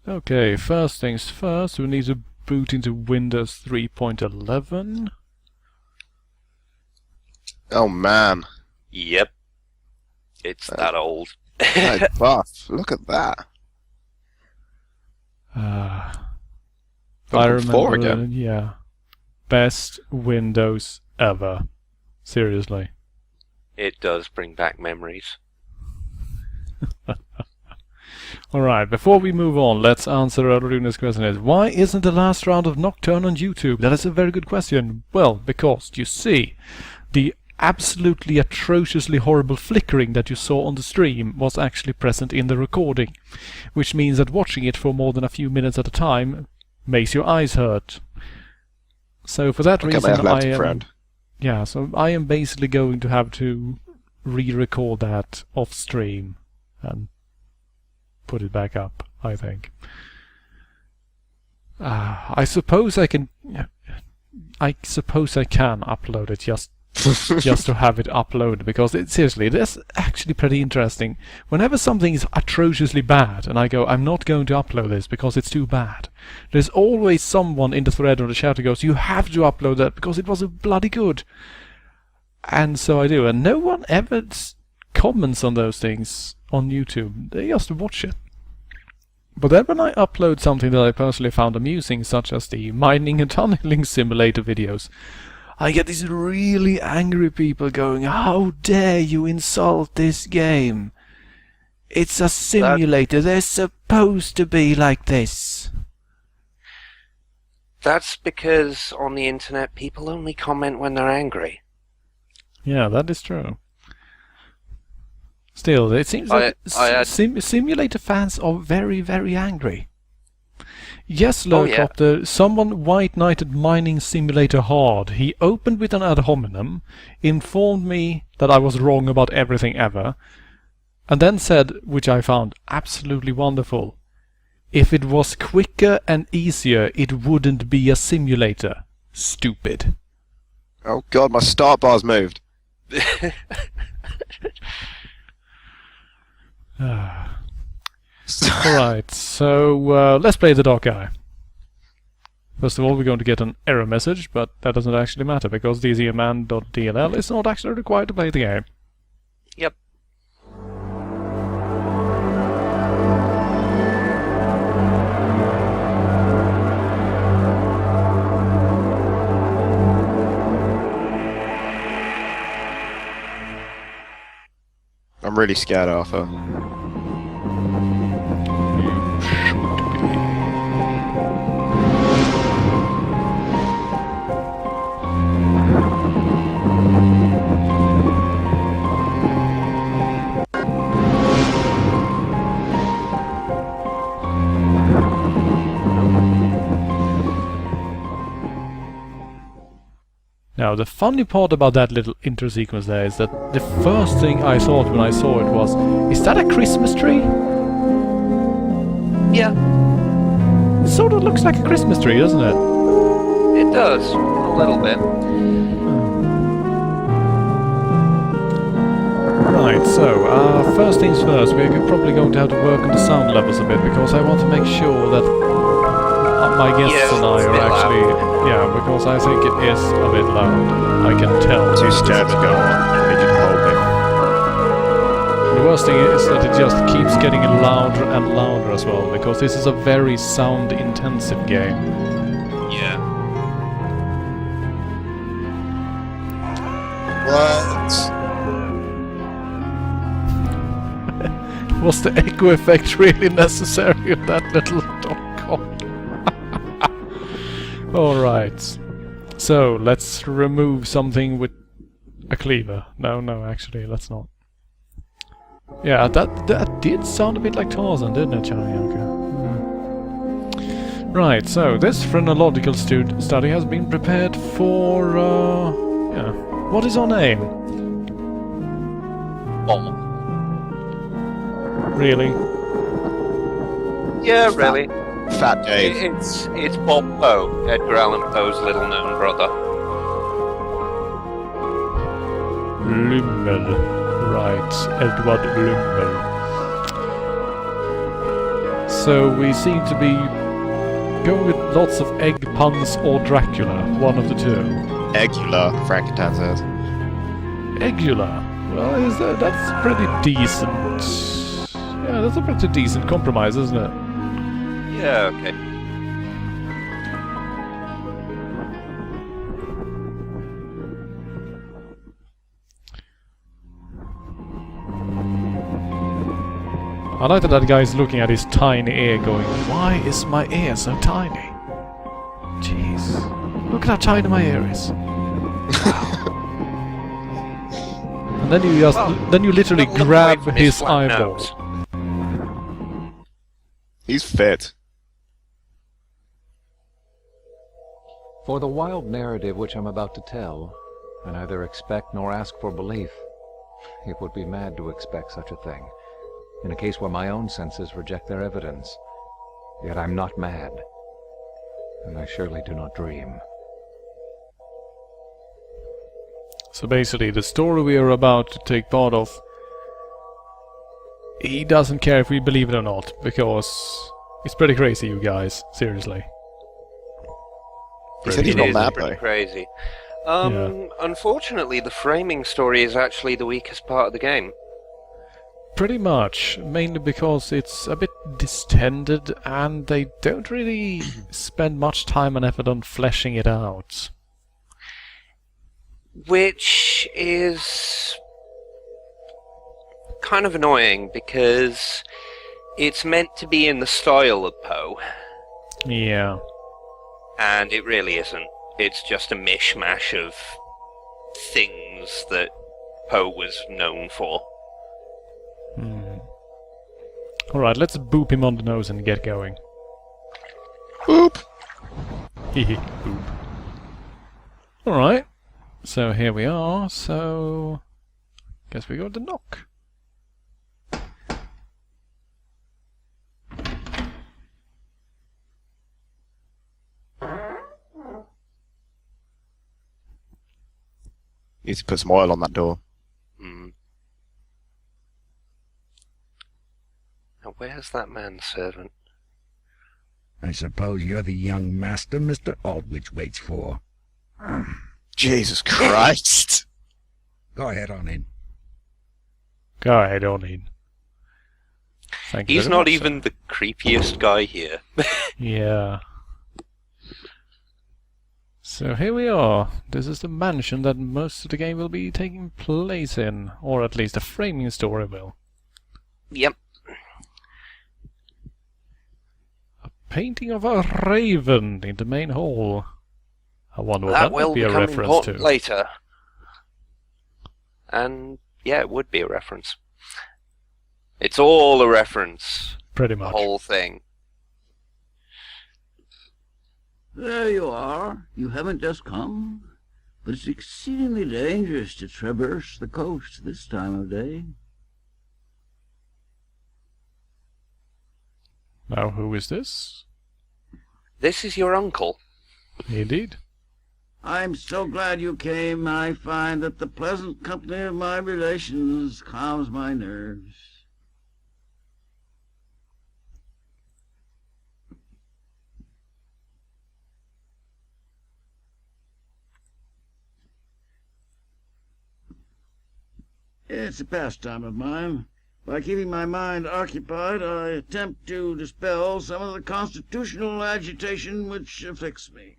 Okay, first things first, we need to boot into Windows 3.11. Oh man. Yep. It's that old. That buff. Look at that. I Welcome remember, forward again. yeah. Best Windows ever. Seriously. It does bring back memories. Alright, before we move on, let's answer Runa's question is, why isn't the last round of Nocturne on YouTube? That is a very good question. Well, because, you see, the absolutely atrociously horrible flickering that you saw on the stream was actually present in the recording, which means that watching it for more than a few minutes at a time makes your eyes hurt. So for that reason, I am basically going to have to re-record that off stream and put it back up, I think. I suppose I can upload it just to have it uploaded, because seriously, it is actually pretty interesting. Whenever something is atrociously bad and I go, I'm not going to upload this because it's too bad, there's always someone in the thread or the chat who goes, you have to upload that because it was a bloody good. And so I do, and no one ever comments on those things on YouTube. They just watch it. But then when I upload something that I personally found amusing, such as the mining and tunneling simulator videos, I get these really angry people going, how dare you insult this game? It's a simulator, they're supposed to be like this. That's because on the internet people only comment when they're angry. Yeah, that is true. Still, it seems that simulator fans are very, very angry. Yes, Lurkopter, someone white-knighted mining simulator hard. He opened with an ad hominem, informed me that I was wrong about everything ever, and then said, which I found absolutely wonderful, if it was quicker and easier, it wouldn't be a simulator. Stupid. Oh god, my start bar's moved. Alright, so let's play the Dark Eye. First of all, we're going to get an error message, but that doesn't actually matter because dzman.dll is not actually required to play the game. Yep. I'm really scared, Arthur. Now, the funny part about that little intro sequence there is that the first thing I thought when I saw it was, is that a Christmas tree? Yeah. It sort of looks like a Christmas tree, doesn't it? It does, a little bit. Right, so, first things first, we're probably going to have to work on the sound levels a bit, because I want to make sure that my guests and I are actually... Yeah, because I think it is a bit loud. I can tell. Too scared to go on. They can hold me. The worst thing is that it just keeps getting louder and louder as well, because this is a very sound-intensive game. Yeah. What? Was the echo effect really necessary in that little .com? Alright. So, let's remove something with a cleaver. No, actually, let's not. Yeah, that did sound a bit like Tarzan, didn't it, Charianka? Right, so this phrenological study has been prepared for, yeah. What is our name? Bob. Really? Yeah, really. Fat Dave. It's Bob Poe, Edgar Allan Poe's little-known brother. Lümmel. Right, Edward Lümmel. So we seem to be going with lots of egg puns or Dracula, one of the two. Egula, Frankenstein says. Egula. Well, that's pretty decent. Yeah, that's a pretty decent compromise, isn't it? Yeah, okay. I like that guy's looking at his tiny ear going, why is my ear so tiny? Jeez. Look at how tiny my ear is. And then you then you literally Don't look grab away from his flat eyeball. nose. He's fit. For the wild narrative which I'm about to tell, I neither expect nor ask for belief. It would be mad to expect such a thing, in a case where my own senses reject their evidence. Yet I'm not mad, and I surely do not dream. So basically, the story we are about to take part of, he doesn't care if we believe it or not, because it's pretty crazy, you guys. Seriously. He said he's It not is mad pretty though. crazy. Yeah. Unfortunately, the framing story is actually the weakest part of the game. Pretty much, mainly because it's a bit distended and they don't really spend much time and effort on fleshing it out. Which is kind of annoying because it's meant to be in the style of Poe, Yeah. and it really isn't. It's just a mishmash of things that Poe was known for. Alright, let's boop him on the nose and get going. Boop! Hehe, boop. Alright, so here we are, so... guess we go to knock. Need to put some oil on that door. Now, where's that manservant? I suppose you're the young master Mr. Aldwych waits for. Jesus Christ! Go ahead on in. Go ahead, on in. Thank you He's very not much, even the creepiest guy here. Yeah. So here we are. This is the mansion that most of the game will be taking place in, or at least the framing story will. Yep. A painting of a raven in the main hall. I wonder what That that will would be a become reference important to. later. And yeah, it would be a reference. It's all a reference. Pretty The much. whole thing. There you are. You haven't just come, but it's exceedingly dangerous to traverse the coast this time of day. Now, who is this? This is your uncle. Indeed. I'm so glad you came. I find that the pleasant company of my relations calms my nerves. It's a pastime of mine. By keeping my mind occupied, I attempt to dispel some of the constitutional agitation which afflicts me.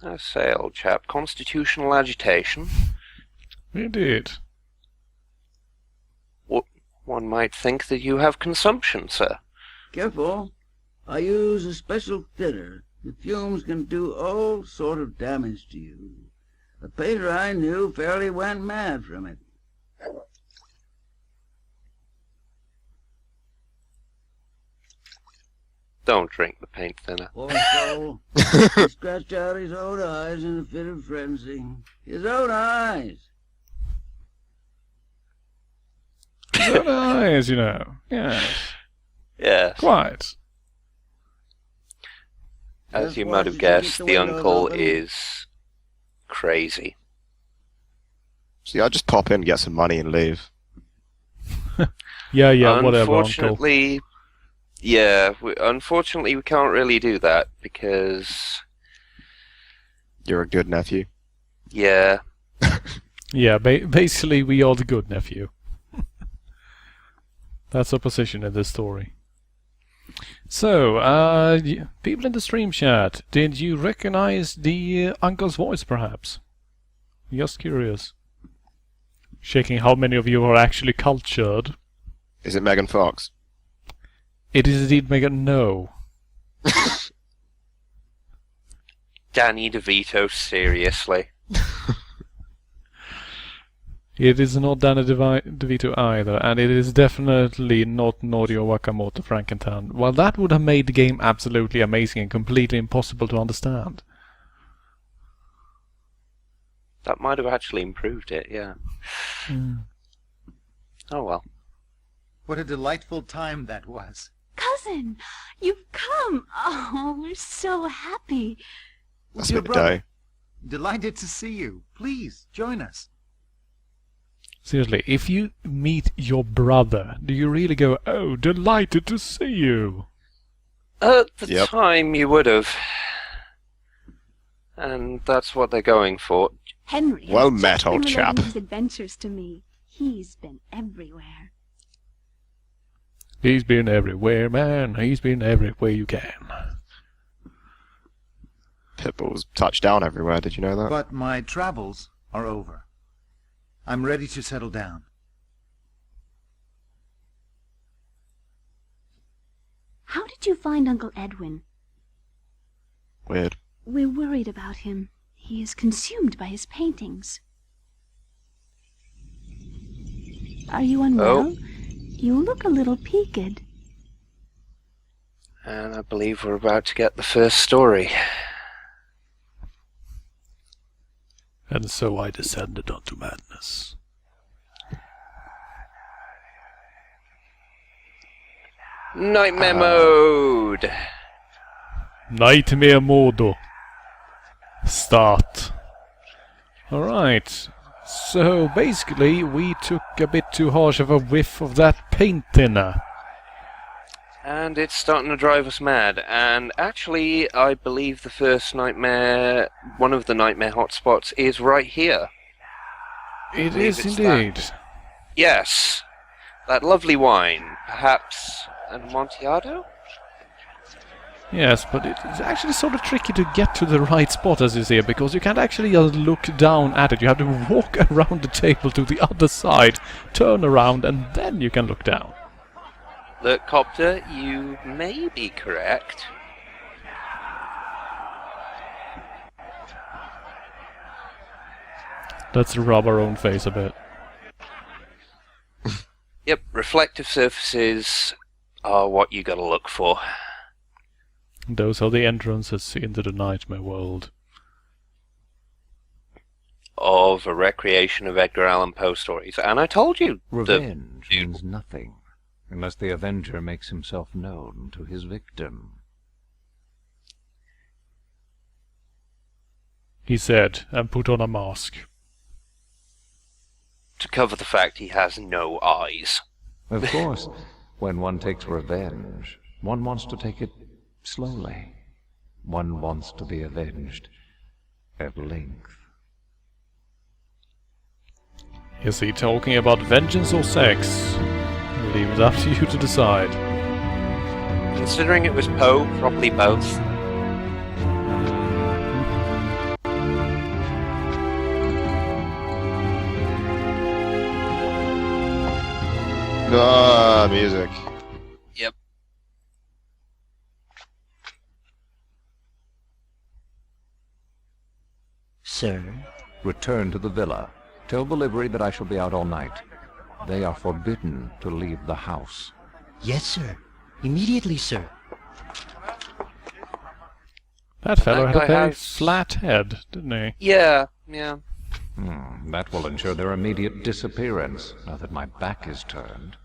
I say, old chap, constitutional agitation. Indeed. One might think that you have consumption, sir. Careful. I use a special thinner. The fumes can do all sort of damage to you. A painter I knew fairly went mad from it. Don't drink the paint thinner. Poor soul. He scratched out his own eyes in a fit of frenzy. His own eyes. Good eyes, you know. Yes. Yes. Quite. As Just you watch might as have you guessed, get the the windows uncle open. is crazy. See, I just pop in, get some money and leave. Yeah, whatever, Uncle. Unfortunately, unfortunately we can't really do that because... You're a good nephew. Yeah. Yeah, basically we are the good nephew. That's our position in this story. So, people in the stream chat, did you recognize the uncle's voice, perhaps? Just curious. Checking how many of you are actually cultured. Is it Megan Fox? It is indeed Megan. No. Danny DeVito, seriously. It is not Danny DeVito either, and it is definitely not Norio Wakamoto Frankenstein. Well, that would have made the game absolutely amazing and completely impossible to understand. That might have actually improved it, yeah. Oh well. What a delightful time that was. Cousin, you've come. Oh, we're so happy. That's Dear a bit brother, day. delighted to see you. Please, join us. Seriously, if you meet your brother, do you really go, "Oh, delighted to see you"? At the Yep. time you would have. And that's what they're going for. Henry has Well just met, been old relating chap. his adventures to me. He's been everywhere. He's been everywhere, man. He's been everywhere you can. Pitbull's touched down everywhere, did you know that? But my travels are over. I'm ready to settle down. How did you find Uncle Edwin? Weird. We're worried about him. He is consumed by his paintings. Are you unwell? Oh. You look a little peaked. And I believe we're about to get the first story. And so I descended onto madness. Nightmare mode! Nightmare mode. Start. Alright. So basically we took a bit too harsh of a whiff of that paint thinner. And it's starting to drive us mad. And actually, I believe the first nightmare, one of the nightmare hotspots, is right here. It believe is it's indeed. Yes, that lovely wine. Perhaps an Amontillado? Yes, but it's actually sort of tricky to get to the right spot, as you see, because you can't actually look down at it. You have to walk around the table to the other side, turn around, and then you can look down. Look, Copter, you may be correct. Let's rub our own face a bit. Yep, reflective surfaces are what you gotta look for. Those are the entrances into the nightmare world. Of a recreation of Edgar Allan Poe stories. And I told you, Revenge means nothing unless the avenger makes himself known to his victim. He said, and put on a mask. to cover the fact he has no eyes. Of course, when one takes revenge, one wants to take it slowly. One wants to be avenged at length. Is he talking about vengeance or sex? Leave it up to you to decide. Considering it was Poe, probably both. Ah, music. Yep. Sir? Return to the villa. Tell the livery that I shall be out all night. They are forbidden to leave the house. Yes, sir. Immediately, sir. That fellow had a guy very has- flat head, didn't he? Yeah. That will ensure their immediate disappearance, now that my back is turned.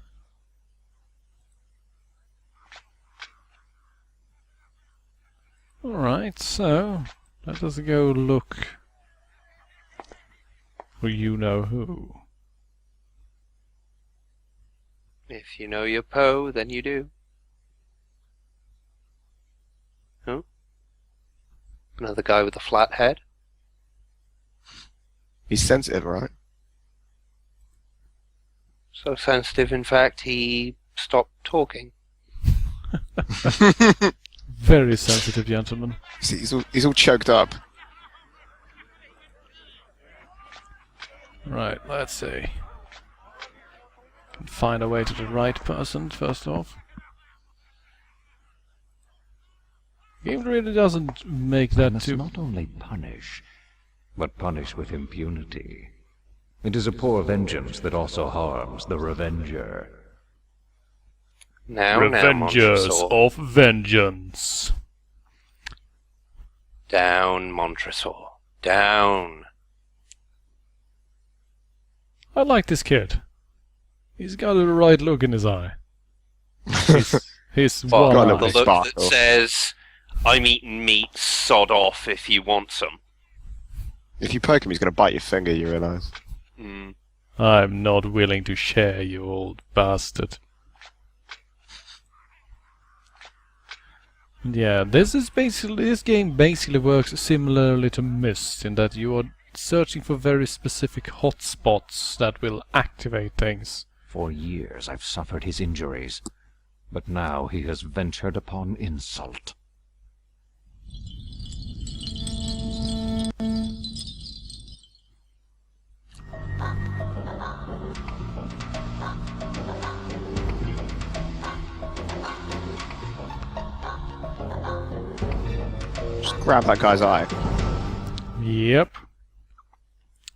Alright, so let us go look for you-know-who. If you know your Poe, then you do. Huh? Another guy with a flat head? He's sensitive, right? So sensitive, in fact, he stopped talking. Very sensitive gentleman. See, he's all choked up. Right, let's see. Can find a way to the right person first off. Game really doesn't make I that must too. not only punish, but punish with impunity. It is a poor vengeance that also harms the revenger. Now, Revengers Montresor. of Vengeance. Down, Montresor. Down. I like this kid. He's got the right look in his eye. His Well, one got a the little eye. look sparkle. that says, I'm eating meat, sod off if you want some. If you poke him, he's going to bite your finger, you realise. Mm. I'm not willing to share, you old bastard. Yeah, this game basically works similarly to Myst in that you are searching for very specific hotspots that will activate things. For years I've suffered his injuries, but now he has ventured upon insult. Just grab that guy's eye. Yep.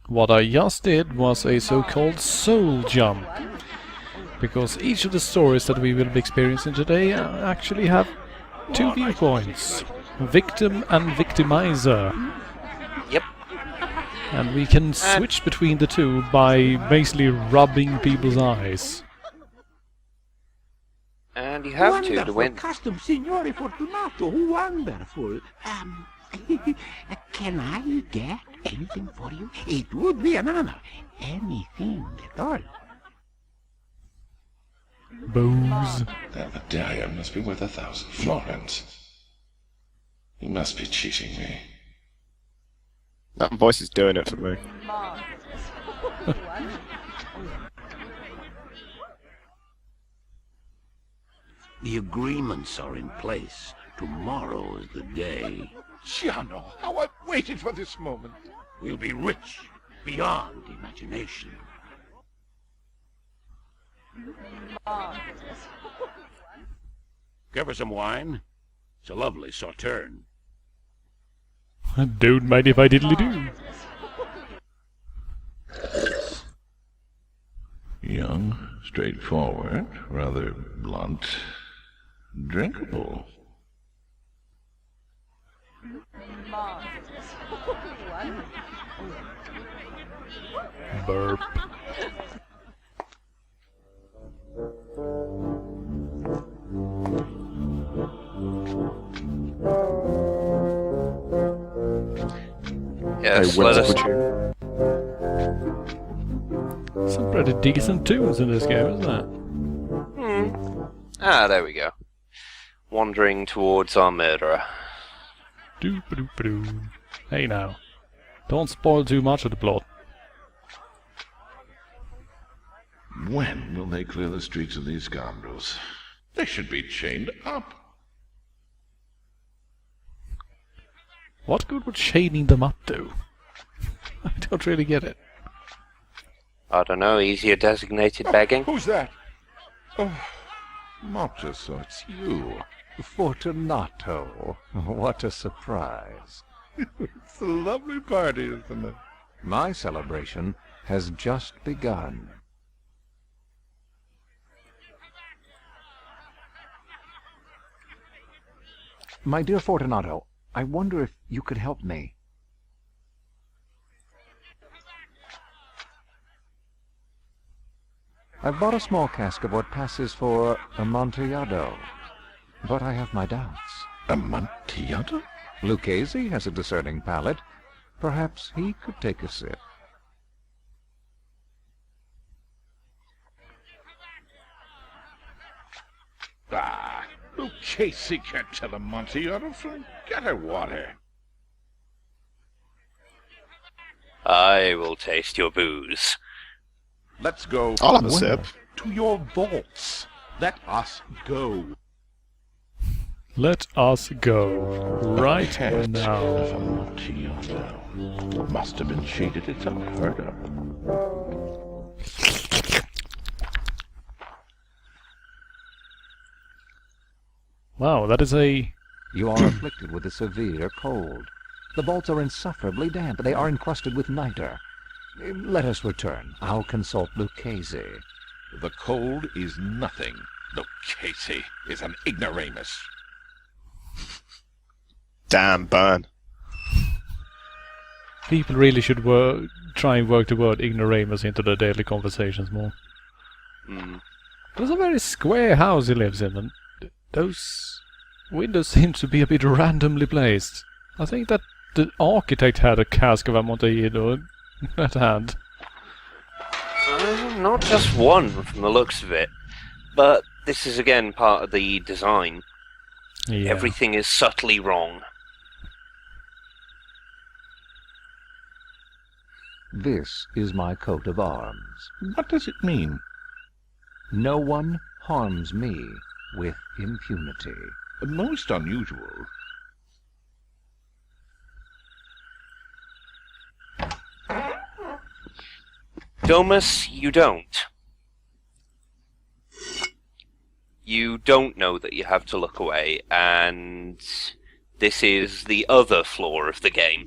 What I just did was a so-called soul jump. Because each of the stories that we will be experiencing today actually have two viewpoints. Victim and victimizer. Yep. And we can switch between the two by basically rubbing people's eyes. And you have to win. Custom, Signore Fortunato. Wonderful. Can I get anything for you? It would be an honor. Anything at all. Booze. That medallion must be worth 1,000 florins. You must be cheating me. That voice is doing it for me. The agreements are in place. Tomorrow is the day. Giano, how I've waited for this moment. We'll be rich beyond imagination. Care for some wine? It's a lovely sauterne. Don't mind if I diddly do. Young, straightforward, rather blunt, drinkable. Burp. Yes, Hey, let what's us... up with you? Some pretty decent tunes in this game, isn't there? Ah, there we go. Wandering towards our murderer. Doo-ba-doo-ba-doo. Hey now. Don't spoil too much of the plot. When will they clear the streets of these scoundrels? They should be chained up. What good would chaining them up do? I don't really get it. I don't know, easier designated begging? Who's that? Oh, Montresor, it's you. Fortunato, what a surprise. It's a lovely party, isn't it? My celebration has just begun. My dear Fortunato, I wonder if you could help me. I've bought a small cask of what passes for Amontillado, but I have my doubts. Amontillado? Lucchese has a discerning palate. Perhaps he could take a sip. Casey can't tell Amontillado from gutter water. I will taste your booze. Let's go. I'll have a sip. To your vaults. Let us go. Let us go right Head now. of Amontillado. Must have been cheated. It's unheard of. Wow, that is a... You are afflicted with a severe cold. The vaults are insufferably damp. They are encrusted with niter. Let us return. I'll consult Lucchese. The cold is nothing. Casey is an ignoramus. Damn, burn. People really should try and work the word ignoramus into their daily conversations more. It's a very square house he lives in, and those windows seem to be a bit randomly placed. I think that the architect had a cask of Amontillado at hand. Not just one from the looks of it, but this is again part of the design. Yeah. Everything is subtly wrong. This is my coat of arms. What does it mean? No one harms me with impunity. Most unusual. Domus, you don't. You don't know that you have to look away, and this is the other flaw of the game.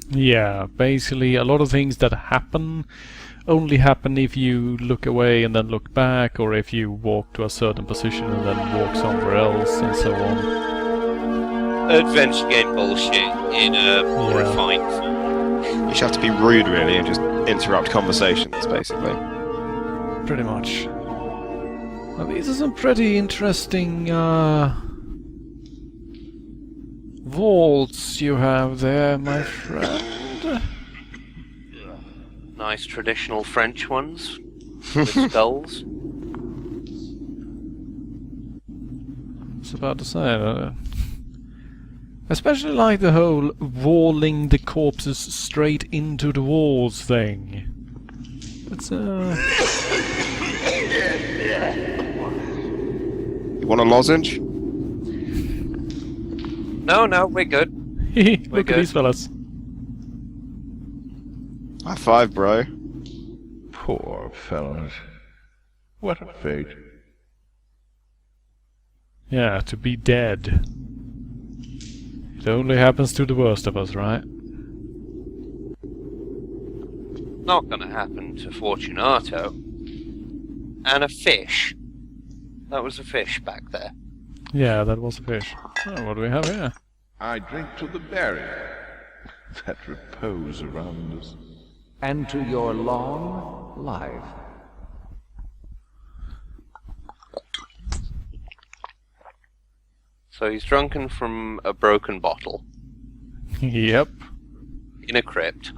Yeah, basically a lot of things that happen only happen if you look away and then look back, or if you walk to a certain position and then walk somewhere else, and so on. Adventure game bullshit in a refined form. You just have to be rude, really, and just interrupt conversations, basically. Pretty much. Well, these are some pretty interesting vaults you have there, my friend. Nice traditional French ones with skulls. I was about to say, especially like the whole walling the corpses straight into the walls thing. It's You want a lozenge? No, we're good. Look at these fellas. High five, bro. Poor fellows. What a fate. Yeah, to be dead. It only happens to the worst of us, right? Not gonna happen to Fortunato. And a fish. That was a fish back there. Yeah, that was a fish. Oh, what do we have here? I drink to the barrier that repose around us. And to your long life. So he's drunken from a broken bottle Yep. in a crypt.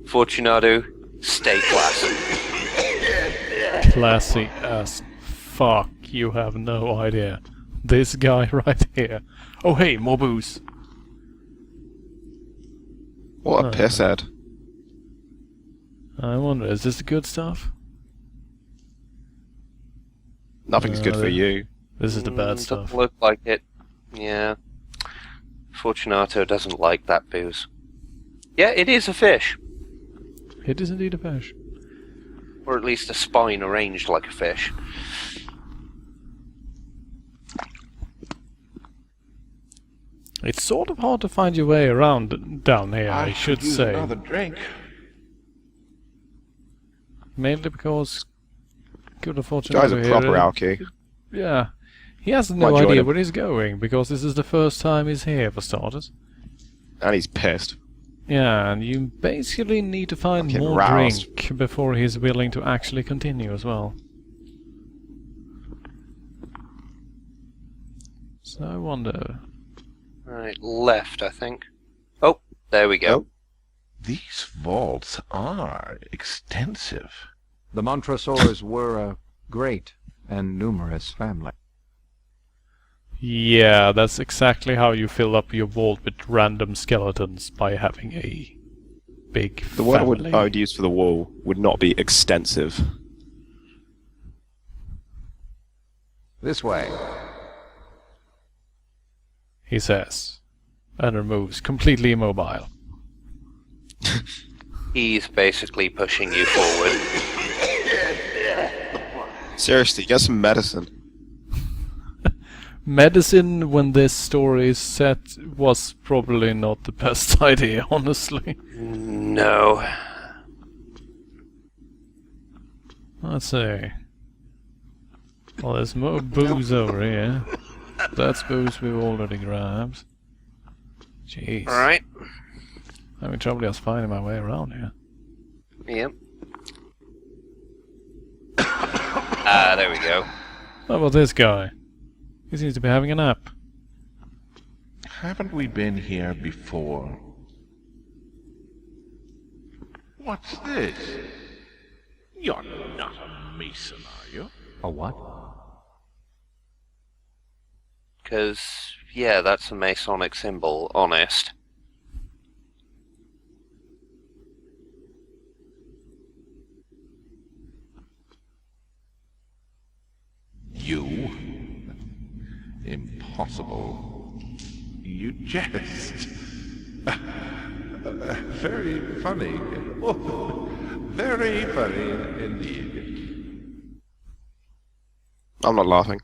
Fortunato, stay classy. Classy as fuck. You have no idea. This guy right here. Oh hey, more booze. What a pisshead. I wonder, is this the good stuff? Nothing's good for you. This is the bad stuff. Doesn't look like it. Yeah. Fortunato doesn't like that booze. Yeah, it is a fish. It is indeed a fish. Or at least a spine arranged like a fish. It's sort of hard to find your way around down here, I should use say. another drink. Mainly because good This Fortunato guy's a here, proper alky. yeah. He has no Might join idea him. where he's going, because this is the first time he's here, for starters. And he's pissed. Yeah, and you basically need to find Fucking more roused. drink before he's willing to actually continue as well. So I wonder... Right, left, I think. Oh, there we go. Oh. These vaults are extensive. The Montresors were a great and numerous family. Yeah, that's exactly how you fill up your vault with random skeletons, by having a big The word family. I would use for the wall would not be extensive. This way. He says, and removes, completely immobile. He's basically pushing you forward. Seriously, get some medicine. Medicine, when this story is set, was probably not the best idea, honestly. No. Let's see. Well, there's more booze over here. That's booze we've already grabbed. Jeez. Alright. Having trouble just finding my way around here. Yep. There we go. How about this guy? He seems to be having a nap. Haven't we been here before? What's this? You're not a mason, are you? A what? Because, yeah, that's a Masonic symbol, honest. You? Impossible. You jest. Very funny. Oh, very funny indeed. I'm not laughing.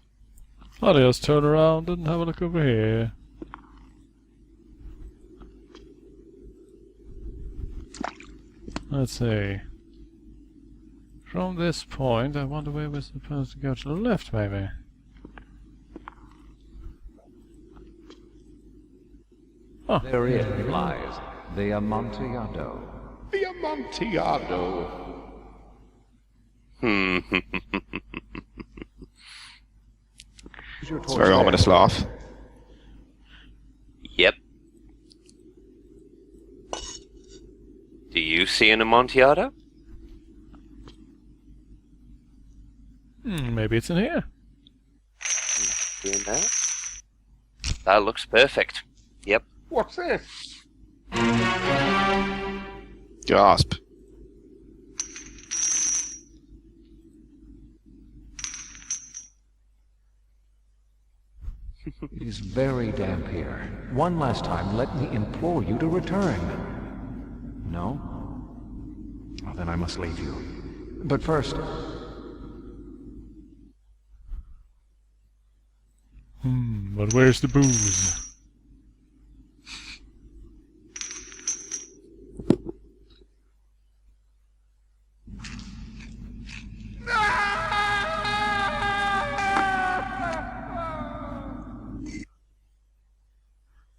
I'll just turn around and have a look over here. Let's see. From this point, I wonder where we're supposed to go. To the left, maybe? Oh. Therein lies the Amontillado. The Amontillado. It's a very ominous laugh. Yep. Do you see an Amontillado? Maybe it's in here. Doing that? That looks perfect. Yep. What's this? Gasp. It is very damp here. One last time, let me implore you to return. No? Well, then I must leave you. But first... But where's the booze?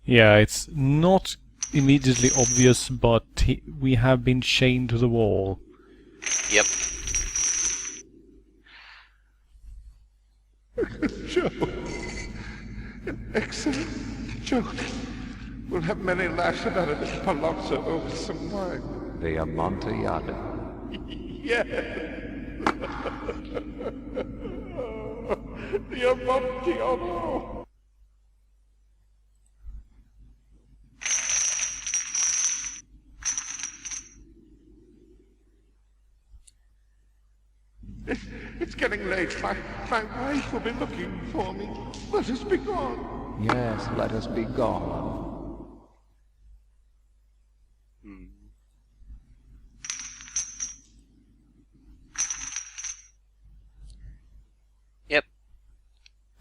Yeah, it's not immediately obvious, but we have been chained to the wall. Yep. Joke. An excellent joke. We'll have many laughs about it at Palazzo over some wine. The Amontillado. Yes. The Amontillado. It's getting late. My wife will be looking for me. Let us be gone. Yes, let us be gone. Yep.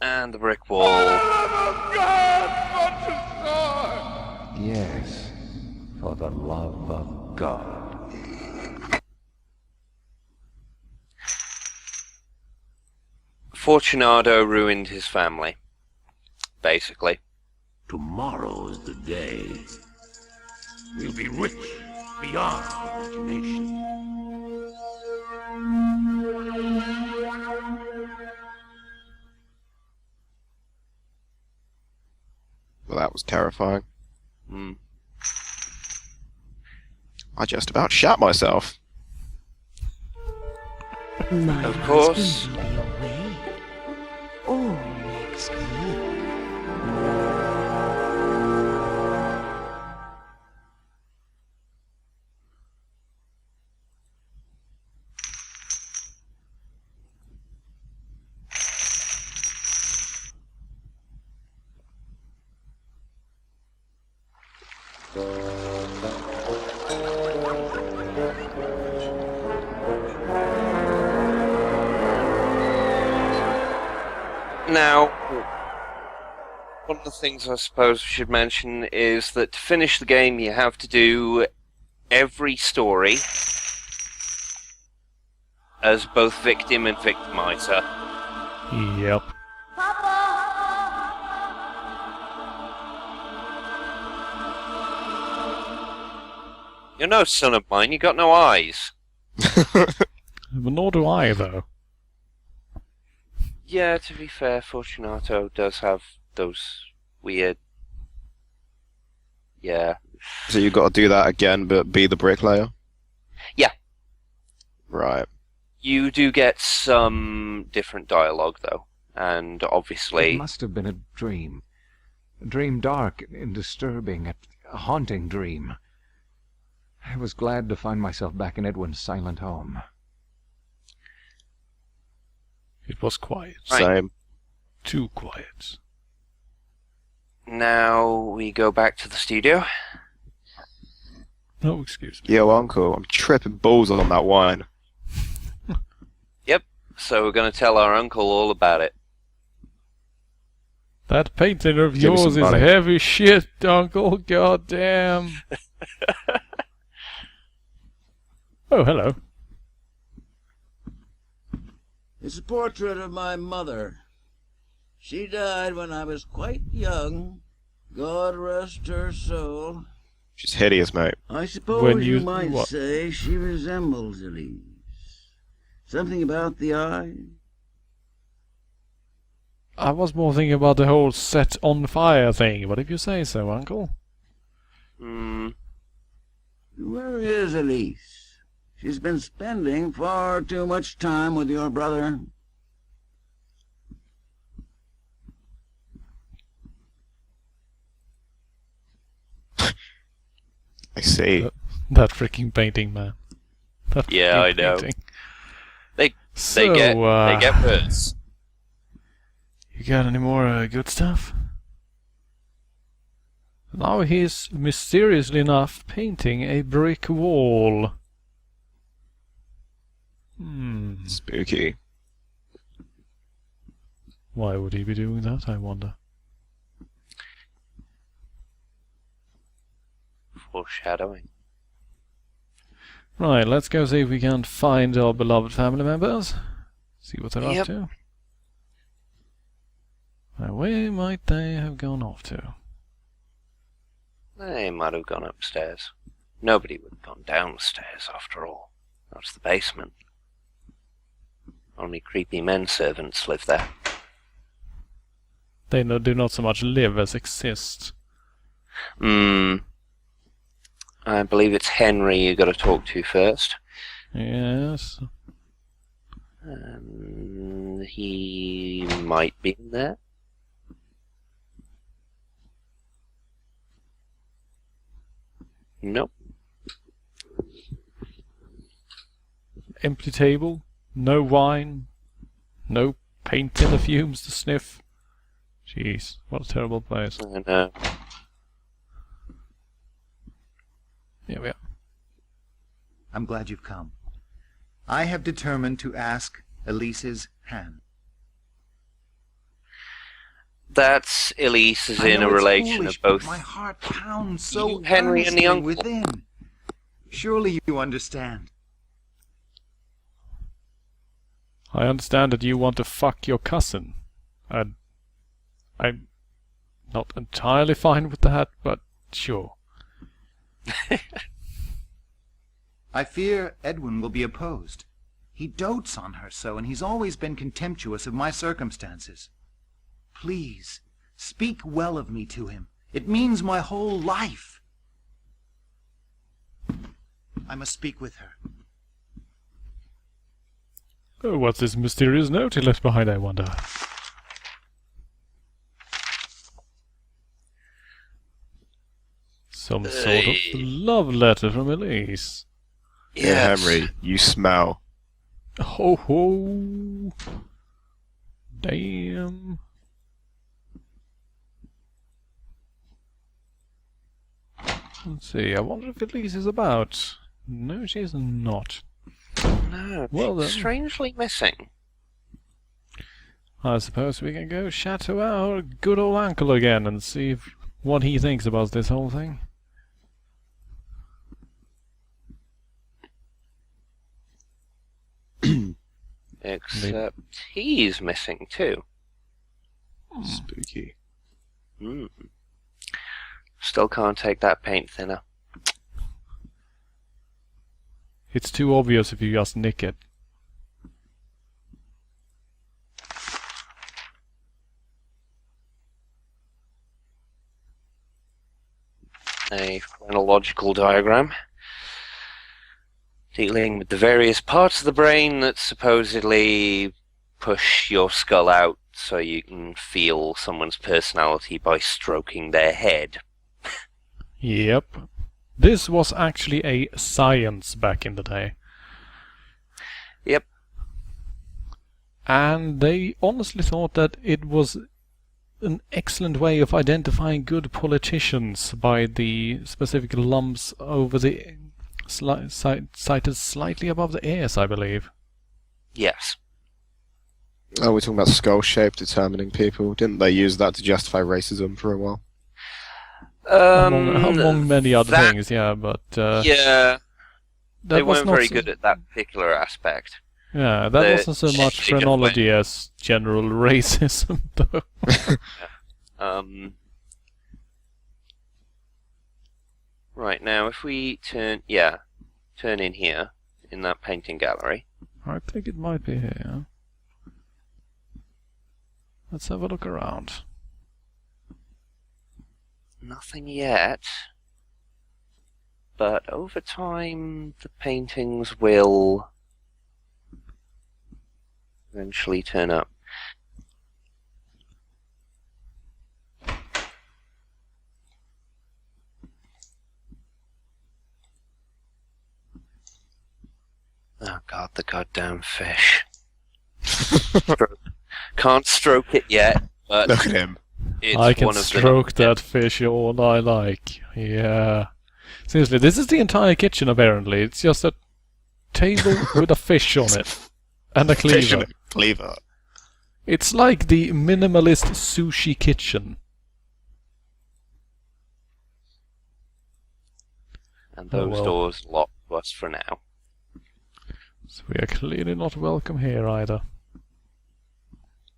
And the brick wall. For the love of God, what's a sword? Yes, for the love of God. Fortunato ruined his family, basically. Tomorrow is the day. We'll be rich beyond imagination. Well, that was terrifying. I just about shat myself. Of course. Husband will be away all next week. Now, one of the things I suppose we should mention is that to finish the game you have to do every story as both victim and victimizer. Yep. You're no son of mine, you got no eyes. But nor do I, though. Yeah, to be fair, Fortunato does have those weird... Yeah. So you've got to do that again, but be the bricklayer? Yeah. Right. You do get some different dialogue, though. And obviously... It must have been a dream. A dream dark and disturbing, a haunting dream. I was glad to find myself back in Edwin's silent home. It was quiet. Same. Too quiet. Now we go back to the studio. No, excuse me. Yo, Uncle, I'm tripping balls on that wine. Yep, so we're going to tell our uncle all about it. That painting of Give me some yours is money. heavy shit, Uncle. God damn. Oh, hello. It's a portrait of my mother. She died when I was quite young. God rest her soul. She's hideous, mate. I suppose When you you- might what? say she resembles Elise. Something about the eye. I was more thinking about the whole set on fire thing, but if you say so, Uncle. Where is Elise? She's been spending far too much time with your brother. I see. That freaking painting, man. That Yeah, I freaking know. painting. They So, get worse. You got any more good stuff? Now he's, mysteriously enough, painting a brick wall. Spooky. Why would he be doing that, I wonder? Foreshadowing. Right, let's go see if we can find our beloved family members. See what they're Yep. up to. Now, where might they have gone off to? They might have gone upstairs. Nobody would have gone downstairs, after all. That's the basement. Only creepy men servants live there. They do not so much live as exist. I believe it's Henry you got to talk to first. Yes. He might be in there. Nope. Empty table, no wine, no paint in the fumes to sniff. Jeez, what a terrible place. I know. Here we are. I'm glad you've come. I have determined to ask Elise's hand. That's Elise is I in know a it's relation foolish, of but both. my heart pounds so You, Henry, and the earnestly uncle. within. Surely you understand. I understand that you want to fuck your cousin. I'm not entirely fine with that, but sure. I fear Edwin will be opposed. He dotes on her so, and he's always been contemptuous of my circumstances. Please, speak well of me to him. It means my whole life. I must speak with her. Oh, what's this mysterious note he left behind, I wonder? Some sort of love letter from Elise. Yeah, Yes. Henry, you smell. Ho ho! Damn. Let's see, I wonder if Elise is about. No, she's not. No, Well then. strangely missing. I suppose we can go chat to our good old uncle again and see what he thinks about this whole thing. Except he's missing too. Spooky. Hmm. Still can't take that paint thinner. It's too obvious if you just nick it. A chronological diagram dealing with the various parts of the brain that supposedly push your skull out so you can feel someone's personality by stroking their head. Yep. This was actually a science back in the day. Yep. And they honestly thought that it was an excellent way of identifying good politicians by the specific lumps over the sighted slightly above the ears, I believe. Yes. Oh, we're talking about skull shape determining people. Didn't they use that to justify racism for a while? Among many other things, yeah, but yeah, they was weren't not very so- good at that particular aspect. Yeah, that They- wasn't so much they just phrenology as general racism, though. Right, now if we turn in here, in that painting gallery. I think it might be here. Let's have a look around. Nothing yet. But over time, the paintings will eventually turn up. Oh god, the goddamn fish. Can't stroke it yet, but Look at him. it's I can one of stroke that fish all I like. Yeah. Seriously, this is the entire kitchen apparently. It's just a table with a fish on it. And a Fish and cleaver. a cleaver. It's like the minimalist sushi kitchen. And Oh, those well. doors locked to us for now. So we are clearly not welcome here either.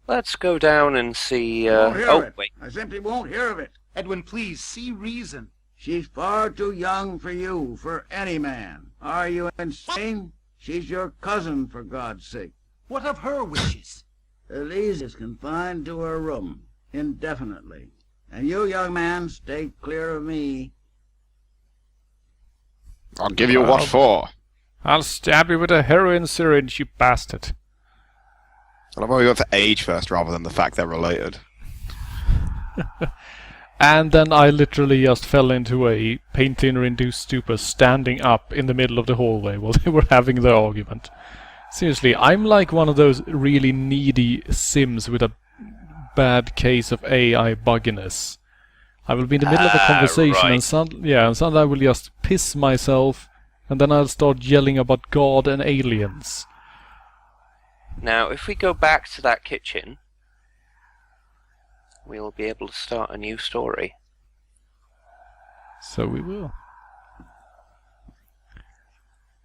Let's go down and see. Won't hear of Oh, it. wait. I simply won't hear of it. Edwin, please, see reason. She's far too young for you, for any man. Are you insane? She's your cousin, for God's sake. What of her wishes? Elise is confined to her room, indefinitely. And you, young man, stay clear of me. I'll give you what for. I'll stab you with a heroin syringe, you bastard. I love how we went for age first rather than the fact they're related. And then I literally just fell into a paint-thinner-induced stupor standing up in the middle of the hallway while they were having their argument. Seriously, I'm like one of those really needy Sims with a bad case of AI bugginess. I will be in the middle of a conversation right. and suddenly I will just piss myself and then I'll start yelling about God and aliens. Now, if we go back to that kitchen, we'll be able to start a new story. So we will.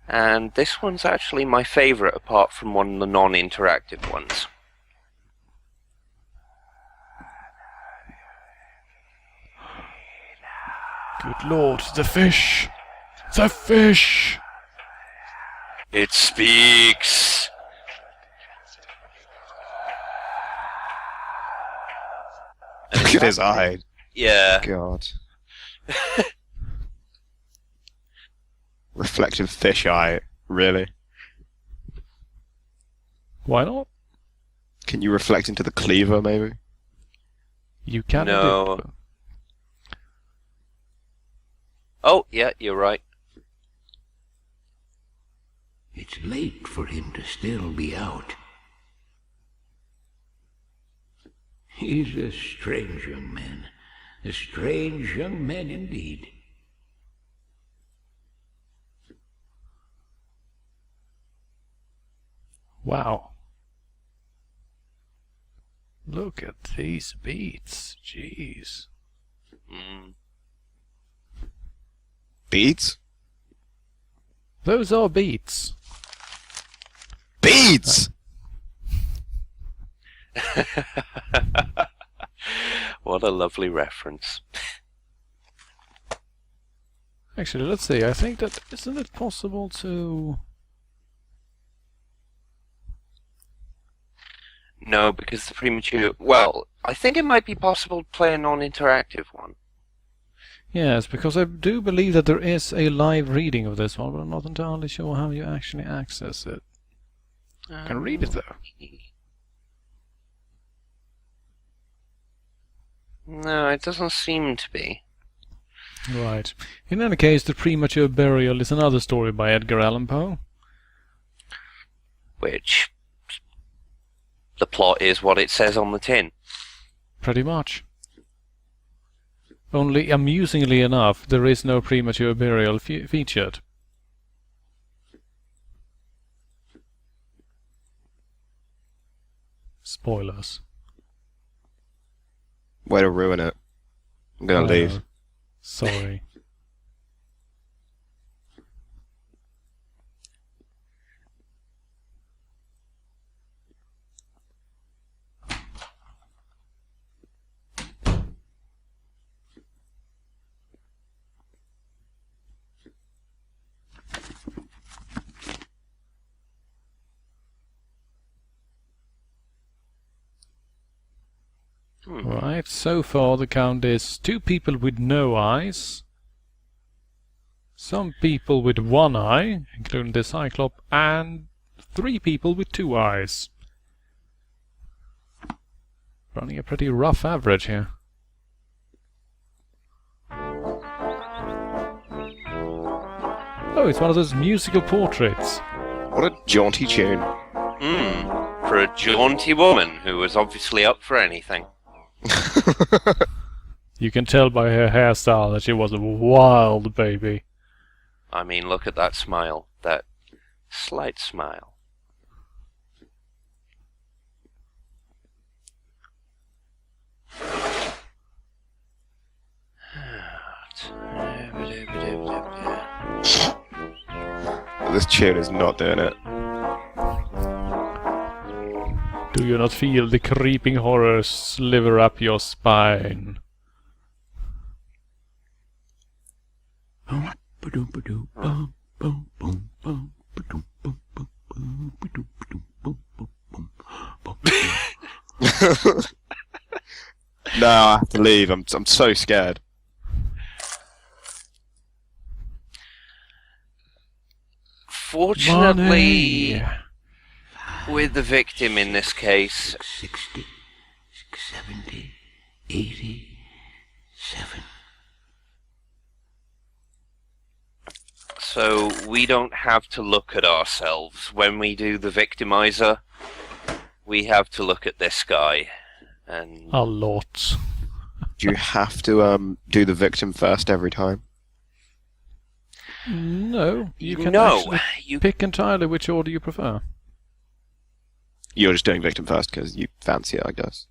And this one's actually my favourite, apart from one of the non-interactive ones. Good lord, the fish! The fish! It speaks! Look at his eye. Yeah. God. Reflective fish eye. Really? Why not? Can you reflect into the cleaver, maybe? You can No. indeed. Oh, yeah, you're right. It's late for him to still be out. He's a strange young man. A strange young man indeed. Wow. Look at these beats. Jeez. Mm. Beads? Those are beats. Beads! What a lovely reference. Actually, let's see. I think that isn't it possible to... No, because the premature... Well, I think it might be possible to play a non-interactive one. Yes, because I do believe that there is a live reading of this one, but I'm not entirely sure how you actually access it. I can read it, though. No, it doesn't seem to be. Right. In any case, The Premature Burial is another story by Edgar Allan Poe. Which... the plot is what it says on the tin. Pretty much. Only, amusingly enough, there is no premature burial featured. Spoilers. Way to ruin it. I'm gonna leave. Sorry. Right, so far the count is 2 people with no eyes, some people with 1 eye, including the Cyclop, and 3 people with 2 eyes. Running a pretty rough average here. Oh, it's one of those musical portraits. What a jaunty tune. For a jaunty woman who was obviously up for anything. You can tell by her hairstyle that she was a wild baby. I mean, look at that smile. That slight smile. This tune is not doing it. Do you not feel the creeping horror sliver up your spine? No, I have to leave. I'm so scared. Fortunately, Money. with the victim in this case, 60, 70, 87. so we don't have to look at ourselves. When we do the victimizer, we have to look at this guy. And A lot. Do you have to do the victim first every time? No, you can no, actually pick entirely which order you prefer. You're just doing victim first because you fancy it, I guess.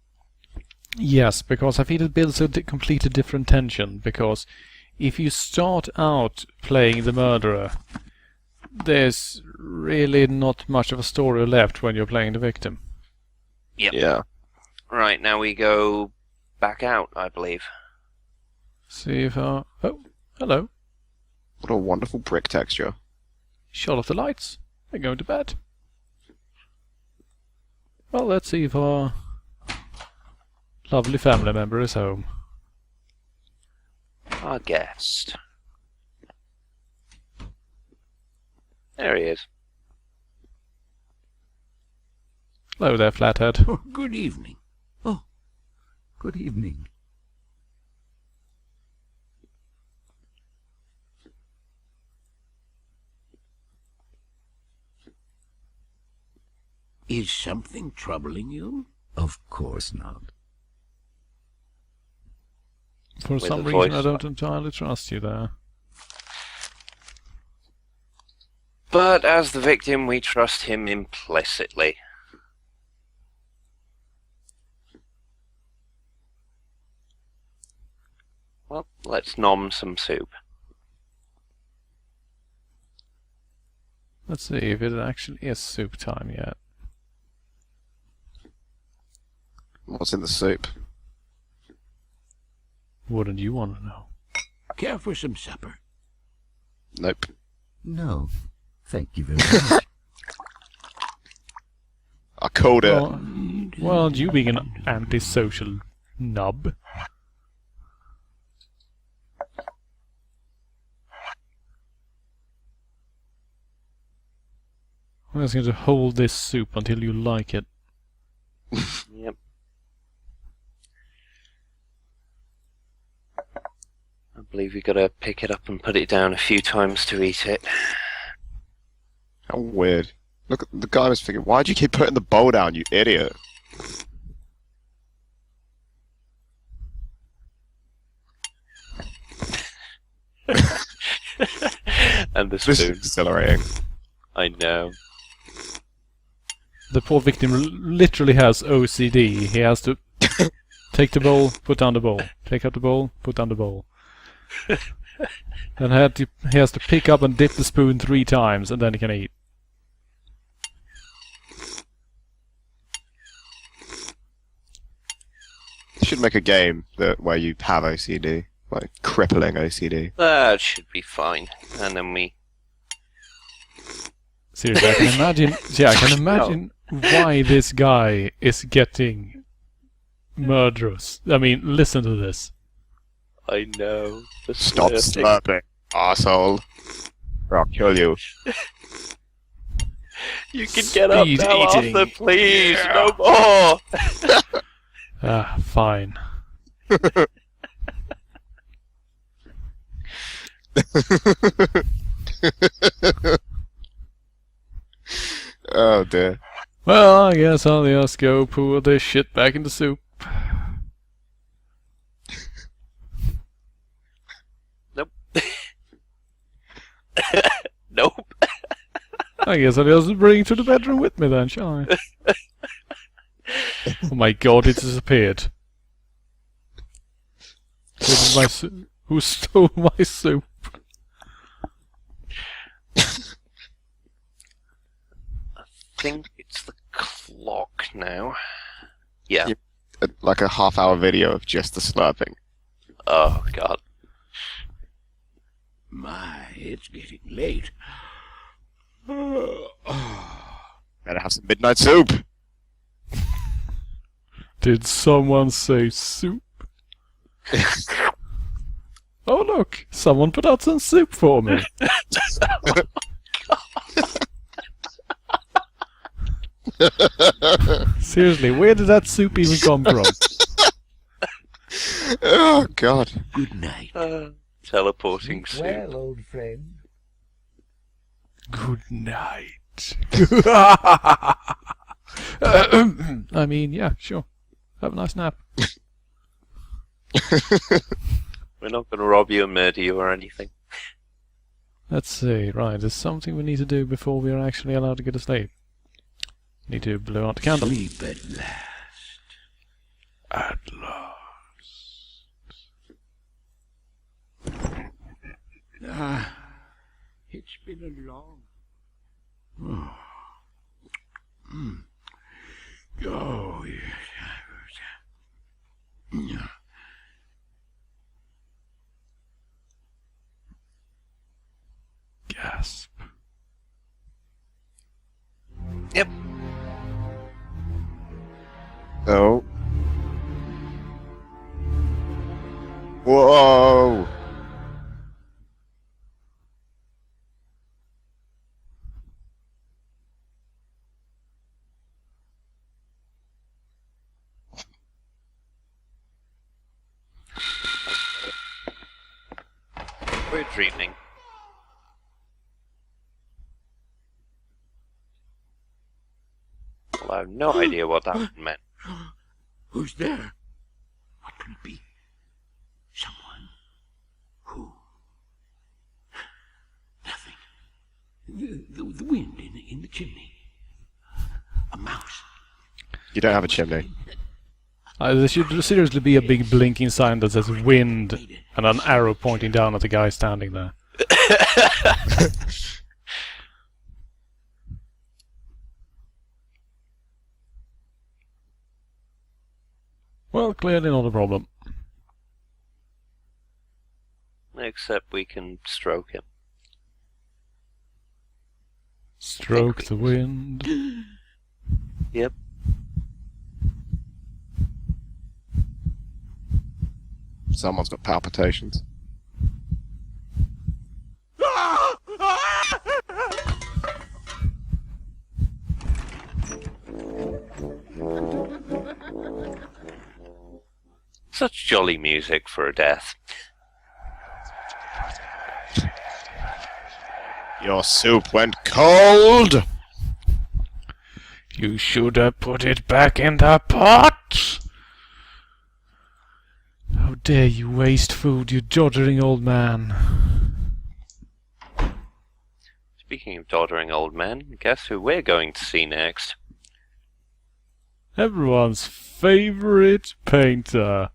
Yes, because I feel it builds a completely different tension, because if you start out playing the murderer, there's really not much of a story left when you're playing the victim. Yep. Yeah. Right, now we go back out, I believe. See if I... Oh, hello. What a wonderful brick texture. Shut off the lights. They're going to bed. Well, let's see if our lovely family member is home. Our guest. There he is. Hello there, Flathead. Oh, good evening. Oh, good evening. Is something troubling you? Of course not. For With some a reason voice. I don't entirely trust you there. But as the victim, we trust him implicitly. Well, let's nom some soup. Let's see if it actually is soup time yet. What's in the soup? Wouldn't you want to know? Care for some supper? Nope. No. Thank you very much. I called it. Well, you being an antisocial nub. I'm just going to hold this soup until you like it. Yep. I believe you gotta pick it up and put it down a few times to eat it. How weird. Look, the guy was thinking, why'd you keep putting the bowl down, you idiot? And the This is spoon. exhilarating. I know. The poor victim literally has OCD. He has to take the bowl, put down the bowl. Take out the bowl, put down the bowl. Then he has to pick up and dip the spoon 3 times, and then he can eat. You should make a game where you have OCD. Like, crippling OCD. That should be fine. And then we... Seriously, I can imagine. Yeah, I can imagine why this guy is getting murderous. I mean, listen to this. I know. The Stop slurping. slurping, arsehole. Or I'll kill you. You can get up Speed now, eating. Arthur, please. No more. Ah, fine. Oh dear. Well, I guess I'll just go pour this shit back in the soup. Nope. Nope. I guess I'll just bring it to the bedroom with me then, shall I? Oh my god, it disappeared. Who stole my soup? I think it's the clock now. Yeah. Yep. Like a half-hour video of just the slurping. Oh, God. My, it's getting late. Better have some midnight soup. Did someone say soup? Oh look, someone put out some soup for me. Seriously, where did that soup even come from? Oh god. Good night. Teleporting soup. Well, old friend. Good night. I mean, yeah, sure. Have a nice nap. We're not going to rob you and murder you or anything. Let's see, right, there's something we need to do before we are actually allowed to go to sleep. Need to blow out the candle. Sleep at last. At last. Ah, it's been a long... Oh, oh yes. Gasp. Yep. Oh. Whoa. We're dreaming. Well, I have no idea what that meant. Who's there? What can it be? Someone. Who? Nothing. The wind in the chimney. A mouse. You don't have a chimney. There should seriously be a big blinking sign that says wind and an arrow pointing down at the guy standing there. Well, clearly not a problem. Except we can stroke him. Stroke the wind. Yep. Someone's got palpitations. Such jolly music for a death. Your soup went cold! You should have put it back in the pot! How dare you waste food, you doddering old man. Speaking of doddering old men, guess who we're going to see next? Everyone's favourite painter.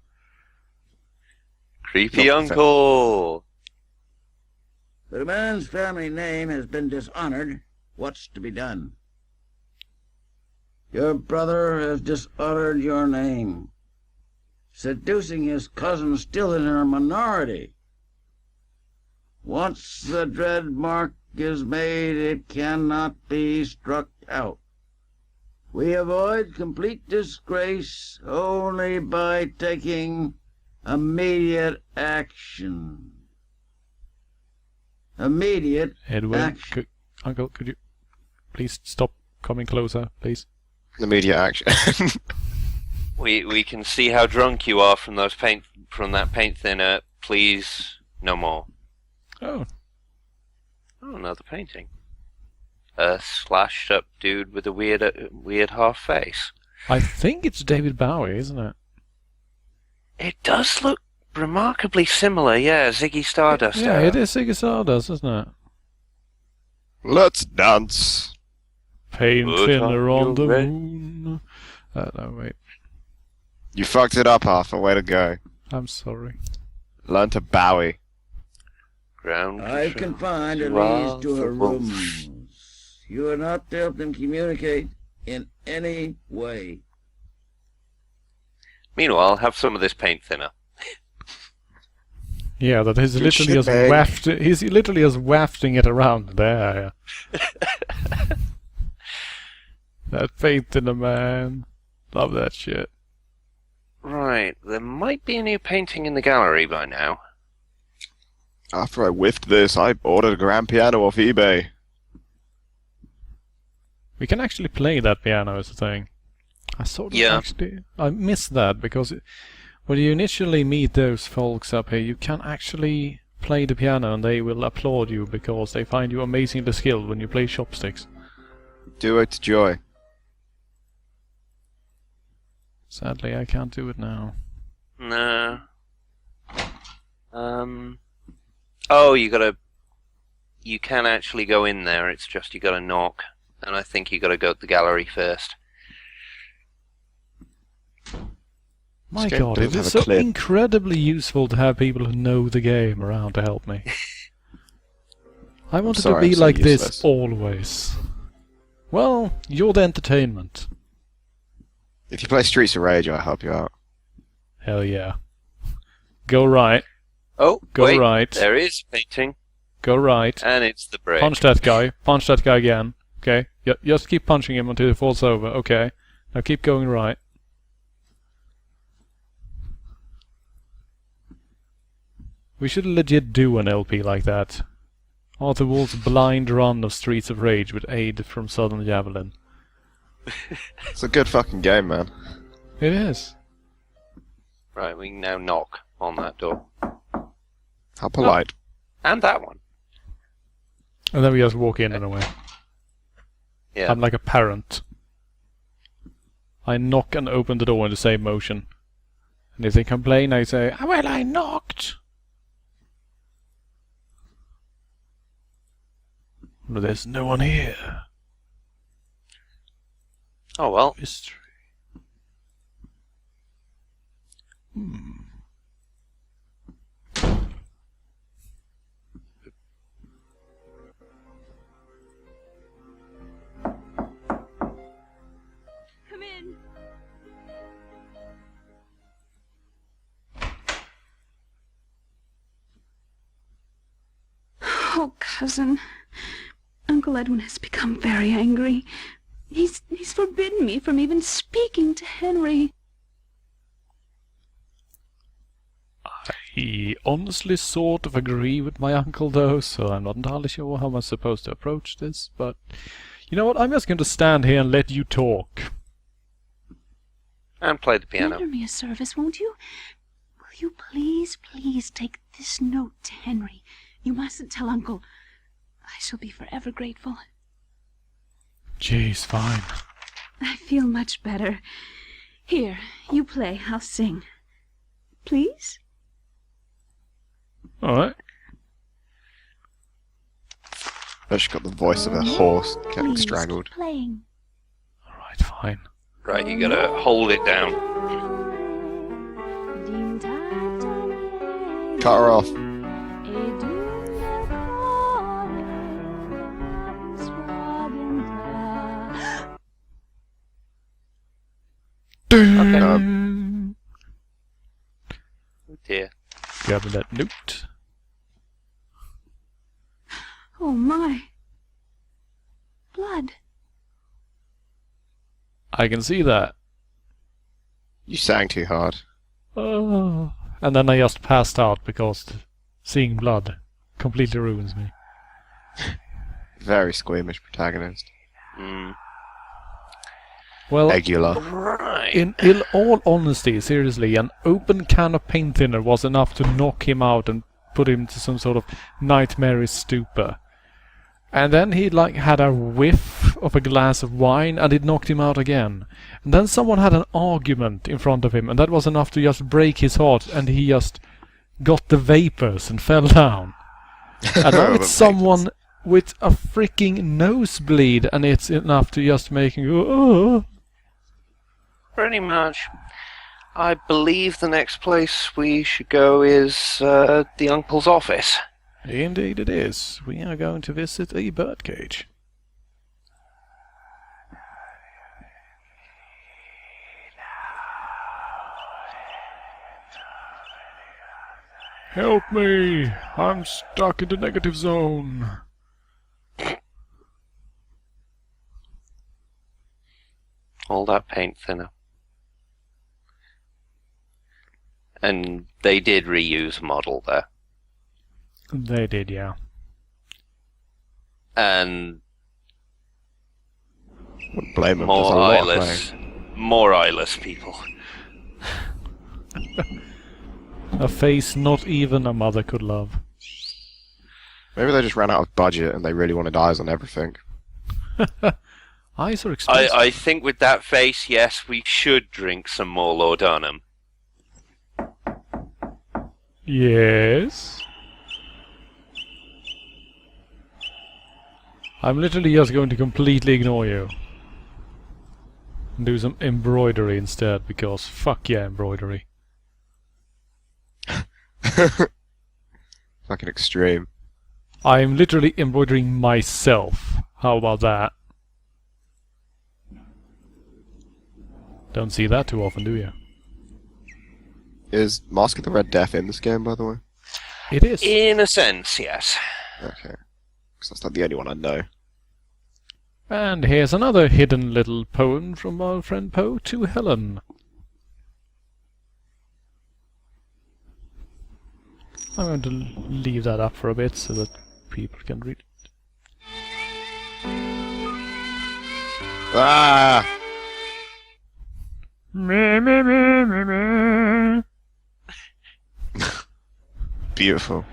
Creepy Uncle! The man's family name has been dishonored. What's to be done? Your brother has dishonored your name, seducing his cousin still in her minority. Once the dread mark is made, it cannot be struck out. We avoid complete disgrace only by taking immediate action. Immediate Edwin, action. Uncle, could you please stop coming closer, please? Immediate action. We can see how drunk you are from that paint thinner. Please, no more. Oh. Oh, another painting. A slashed up dude with a weird half face. I think it's David Bowie, isn't it? It does look remarkably similar, yeah, Ziggy Stardust. Yeah, it is Ziggy Stardust, isn't it? Let's dance. Paint Put thinner on on the your red- moon. No, wait. You fucked it up, Arthur. Way to go. I'm sorry. Learn to Bowie. Ground I've control. confined You Elise are to her the wolf. rooms. You are not to help them communicate in any way. Meanwhile, have some of this paint thinner. Yeah, that is Good literally shit, just man. he's literally just wafting it around there. That paint in the man. Love that shit. Right, there might be a new painting in the gallery by now. After I whiffed this, I ordered a grand piano off eBay. We can actually play that piano as a thing. I miss that because when you initially meet those folks up here, you can actually play the piano and they will applaud you because they find you amazingly skilled when you play chopsticks. Duo to joy. Sadly, I can't do it now. No. Oh, you can actually go in there, it's just you gotta knock. And I think you gotta go to the gallery first. My This game god, does it have is a so clip. incredibly useful to have people who know the game around to help me. I wanted sorry, to be I'm so like this useless. always. Well, you're the entertainment. If you play Streets of Rage, I'll help you out. Hell yeah. Go right. Oh, Go wait, right. there is painting, Go right. and it's the brick. Punch that guy. Punch that guy again. Okay? Just keep punching him until he falls over. Okay. Now keep going right. We should legit do an LP like that. Arthur Wolf's blind run of Streets of Rage with aid from Sudden Javelin. It's a good fucking game, man. It is. Right, we can now knock on that door. How polite. And that one. And then we just walk in and away. Yeah. I'm like a parent. I knock and open the door in the same motion. And if they complain, I say, "Ah, well, I knocked." No, there's no one here. Oh well. Mystery. Come in. Oh, cousin. Uncle Edwin has become very angry. He's forbidden me from even speaking to Henry. I honestly sort of agree with my uncle though, so I'm not entirely sure how I'm supposed to approach this, but you know what, I'm just going to stand here and let you talk. And play the piano. Render me a service, won't you? Will you please take this note to Henry? You mustn't tell Uncle. I shall be forever grateful. Jeez, fine. I feel much better. Here, you play, I'll sing. Please? Alright. But she's got the voice of a horse getting Please, strangled. keep playing. Alright, fine. Right, you gotta hold it down. Cut her off. Okay. No. Oh dear. Grabbing that note. Oh my. Blood. I can see that. You sang too hard. Oh. And then I just passed out because seeing blood completely ruins me. Very squeamish protagonist. Well, Regular. Right. in all honesty, seriously, an open can of paint thinner was enough to knock him out and put him to some sort of nightmarish stupor. And then he had a whiff of a glass of wine and it knocked him out again. And then someone had an argument in front of him and that was enough to just break his heart and he just got the vapors and fell down. And now it's someone with a freaking nosebleed and it's enough to just make him go, oh. Pretty much. I believe the next place we should go is the uncle's office. Indeed it is. We are going to visit a birdcage. Help me! I'm stuck in the negative zone. All that paint thinner. And they did reuse a model there. They did, yeah. And Wouldn't blame him. There's a more lot of eyeless people. A face not even a mother could love. Maybe they just ran out of budget and they really wanted eyes on everything. Eyes are expensive. I think with that face, yes, we should drink some more laudanum. Yes. I'm literally just going to completely ignore you. And do some embroidery instead, because fuck yeah, embroidery. Fucking extreme. I'm literally embroidering myself. How about that? Don't see that too often, do you? Is Mask of the Red Death in this game, by the way? It is. In a sense, yes. Okay. Because that's not the only one I know. And here's another hidden little poem from our friend Poe to Helen. I'm going to leave that up for a bit so that people can read it. Ah! Me, me, me, me, me. Beautiful.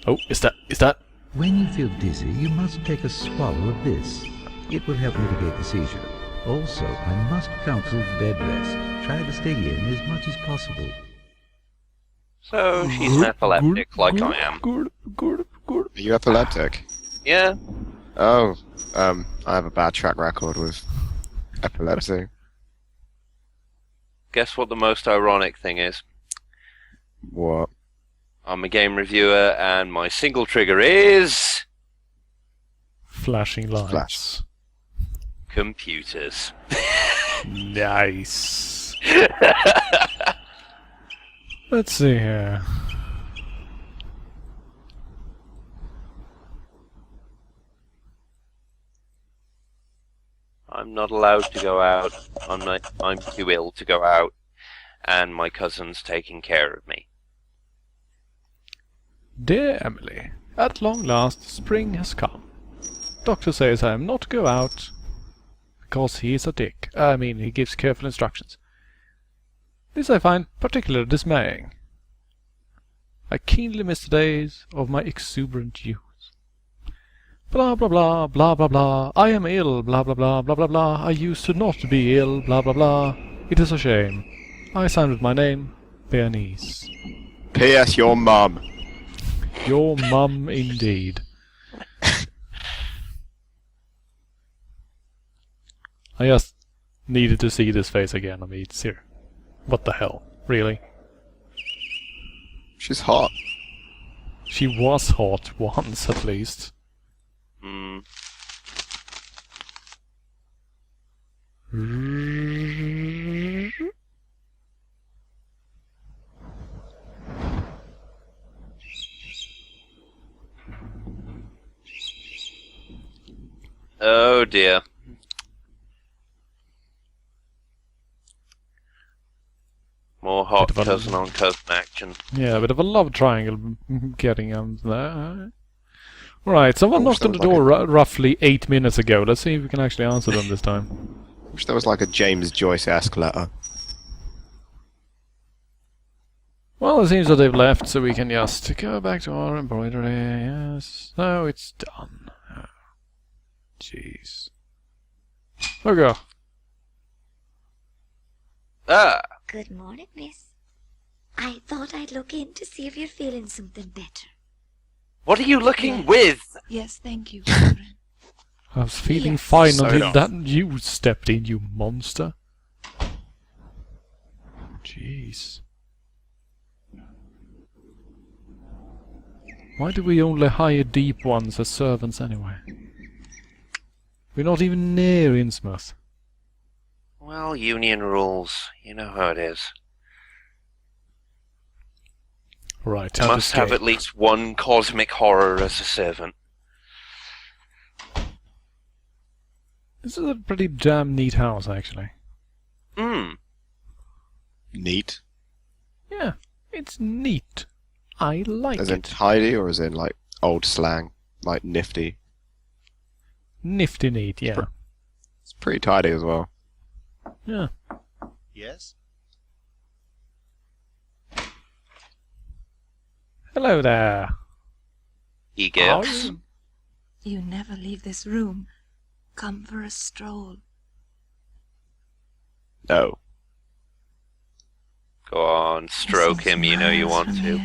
Oh, is that? When you feel dizzy, you must take a swallow of this. It will help mitigate the seizure. Also, I must counsel bed rest. Try to stay in as much as possible. So she's an epileptic, like I am. Are you epileptic? Yeah. Oh, I have a bad track record with epilepsy. Guess what the most ironic thing is? What? I'm a game reviewer, and my single trigger is... Flashing lights. Flash. computers. Nice. Let's see here. I'm not allowed to go out. I'm too ill to go out, and my cousin's taking care of me. Dear Emily, at long last spring has come. Doctor says I am not to go out because he is a dick. I mean, he gives careful instructions. This I find particularly dismaying. I keenly miss the days of my exuberant youth. Blah blah blah, blah blah blah, I am ill, blah blah blah, blah blah blah, I used to not be ill, blah blah blah, it is a shame. I signed with my name, Bernice. P.S. Your mum. Your mum indeed. I just needed to see this face again. I mean, it's here. What the hell? Really? She's hot. She was hot once, at least. Hmm. Oh dear. More hot cousin on cousin action. Yeah, a bit of a love triangle getting there. Right, someone knocked on the door roughly 8 minutes ago. Let's see if we can actually answer them this time. Wish there was like a James Joyce-esque letter. Well, it seems that they've left, so we can just go back to our embroidery. Yes. No, it's done. Oh. Jeez. Okay. Ah! Good morning, miss. I thought I'd look in to see if you're feeling something better. What are you looking with? Yes, thank you, children. I was feeling fine So until off. that you stepped in, you monster. Jeez. Why do we only hire deep ones as servants anyway? We're not even near Innsmouth. Well, union rules. You know how it is. Right, You must have at least one cosmic horror as a servant. This is a pretty damn neat house, actually. Hmm. Neat. Yeah, it's neat. I like As in it. tidy, or as in like old slang, like nifty? Nifty neat, yeah. It's pretty tidy as well. Yeah. Yes? Hello there. E-girls. You never leave this room. Come for a stroll. No. Go on, stroke him, you know you want to.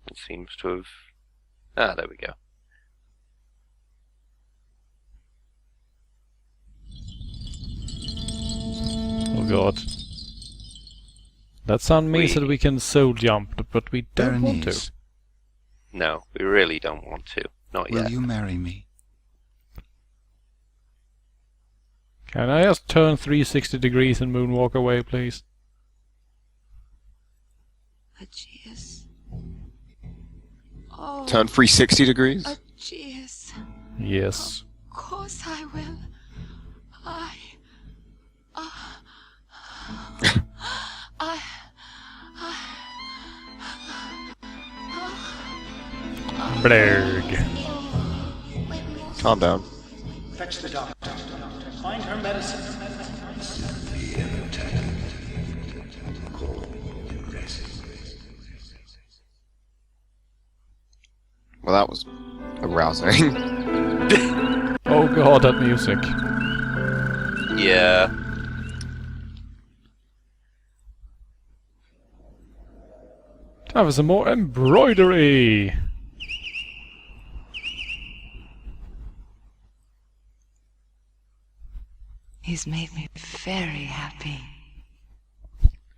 It seems to have... Ah, there we go. Oh god. That sound means that we can soul jump, but we don't want to. No, we really don't want to. Not yet. Will you marry me? Can I just turn 360 degrees and moonwalk away, please? Cheers. Oh, Turn 360 degrees? cheers. Yes. Of course I will. Blurg. Calm down. Fetch the doctor. Find her medicine. Well, that was arousing. Oh god, that music. Yeah. Time for some more embroidery! He's made me very happy.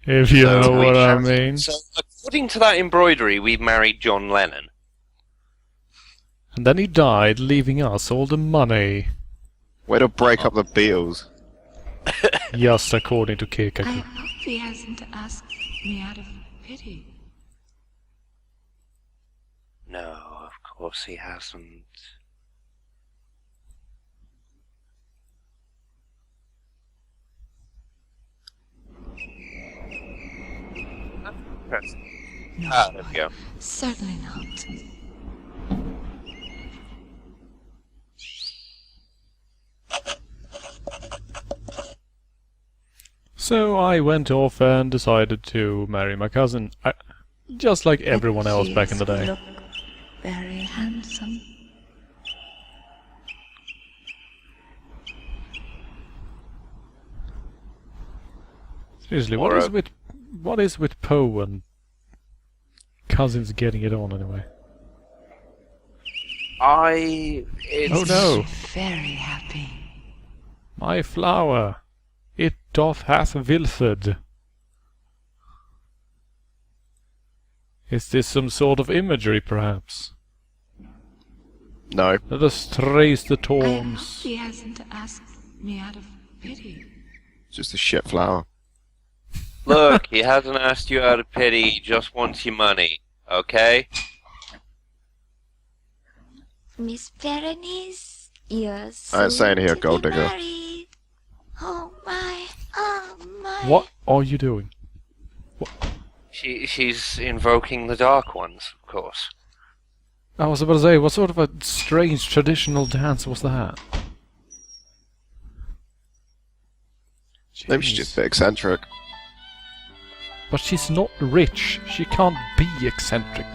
If you So know we what I have- mean. So, according to that embroidery, we married John Lennon. And then he died, leaving us all the money. Way to break up the Beatles. Just according to I Kierkegaard. hope he hasn't asked me out of pity. No, of course he hasn't. No, Ah, there we go. certainly not. So I went off and decided to marry my cousin. Just like everyone else back in the day. Look very handsome. Seriously, what is with Poe and cousins getting it on anyway? It's Oh no! Very happy. My flower! It doth hath withered. Is this some sort of imagery, perhaps? No. Let us trace the I hope thorns. he hasn't asked me out of pity. Just a shit flower. Look, he hasn't asked you out of pity, he just wants your money, okay? Miss Berenice, you're I ain't saying here, soon to gold be digger. married. Oh my. What are you doing? She's invoking the Dark Ones, of course. I was about to say, what sort of a strange traditional dance was that? Maybe she's just a bit eccentric. But she's not rich. She can't be eccentric.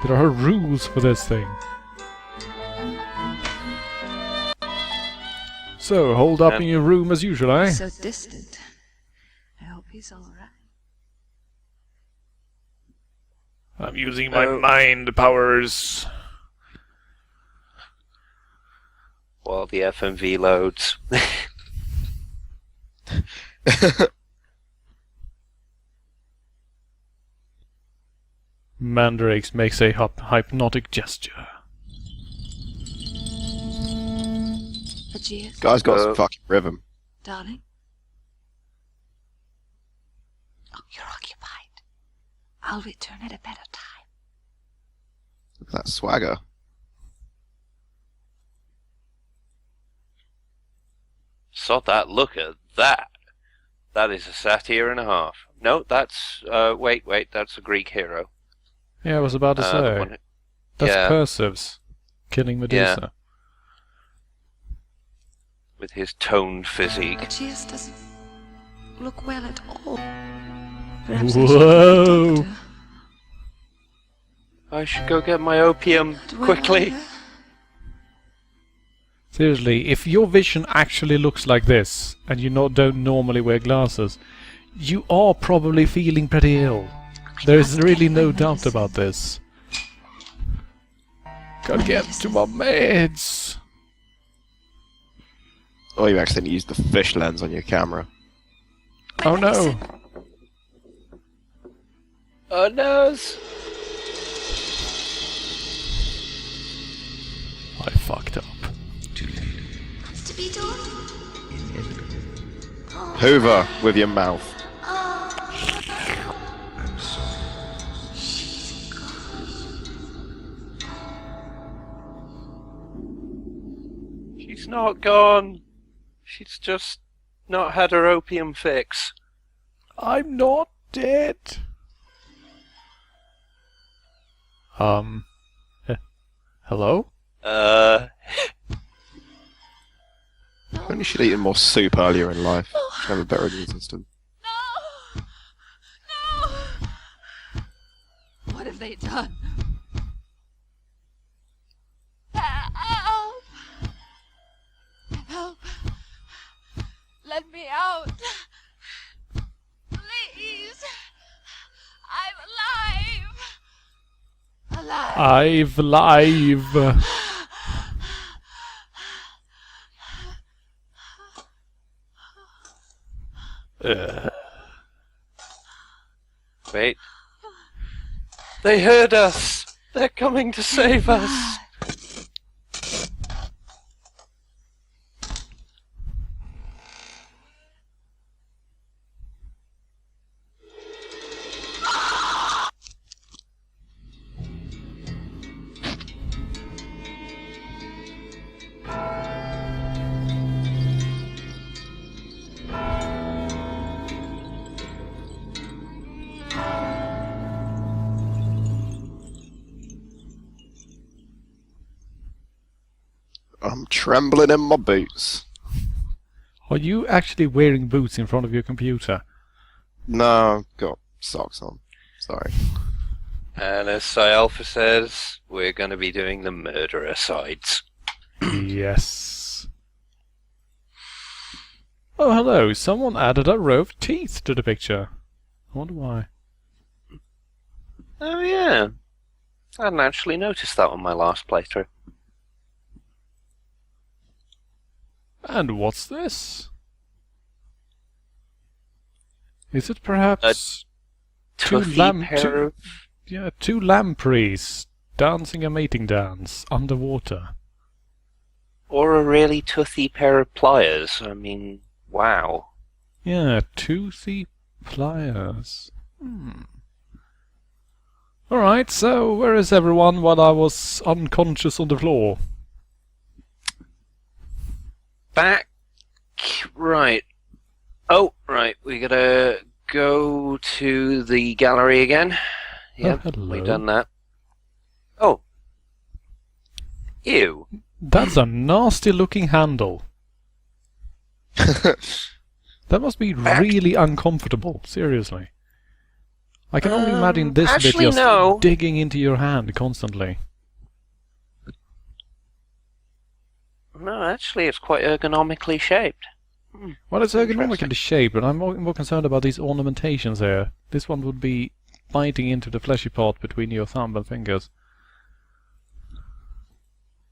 There are rules for this thing. So, hold up in your room as usual, eh? So distant. I hope he's all right. I'm using my mind powers. While the FMV loads. Mandrakes makes a hypnotic gesture. Aegeus, Guy's got some fucking rhythm. darling. Oh, you're occupied. I'll return at a better time. Look at that swagger. Sod that, look at that. That is a satyr and a half. No, that's, wait, that's a Greek hero. Yeah, I was about to the say. one who- That's yeah. Perseus killing Medusa. With his toned physique. Aegeus doesn't look well at all. Perhaps I should Whoa! get a doctor. I should go get my opium quickly. Seriously, if your vision actually looks like this, and you don't normally wear glasses, you are probably feeling pretty ill. There is really no doubt about this. Gotta get to my meds. Oh, you accidentally used the fish lens on your camera. Oh no! Oh, nose! I fucked up. What's to be done? Hoover with your mouth. She's not gone. She's just not had her opium fix. I'm not dead. Hello? Only should have eaten more soup earlier in life. Should have a better immune system. What they done? Help! Help! Let me out! Please! I'm alive! Alive! I've live. Wait. They heard us! They're coming to save us! I'm trembling in my boots. Are you actually wearing boots in front of your computer? No, I've got socks on. Sorry. And as Psi Alpha says, we're going to be doing the murderer sides. Yes. Oh, hello. Someone added a row of teeth to the picture. I wonder why. Oh yeah. I hadn't actually noticed that on my last playthrough. And what's this? Is it perhaps two lampreys dancing a mating dance underwater? Or a really toothy pair of pliers. I mean, wow. Yeah, toothy pliers. Alright, so where is everyone while I was unconscious on the floor? Back. Right. Oh, right. We gotta go to the gallery again. Yep, we've done that. Oh. Ew. That's a nasty looking handle. That must be really uncomfortable, seriously. I can only imagine this bit just digging into your hand constantly. No, actually it's quite ergonomically shaped. Well, it's ergonomically shaped, but I'm more concerned about these ornamentations here. This one would be biting into the fleshy part between your thumb and fingers.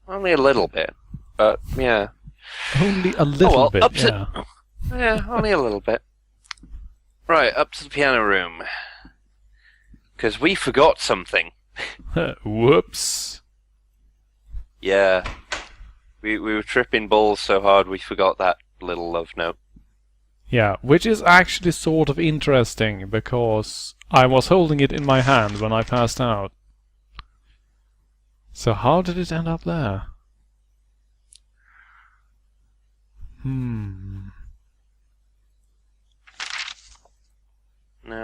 Only a little bit, but yeah. Only a little bit, yeah. Yeah, only a little bit. Right, up to the piano room. Because we forgot something. Whoops. Yeah. We were tripping balls so hard we forgot that little love note. Yeah, which is actually sort of interesting, because I was holding it in my hand when I passed out. So how did it end up there? Now,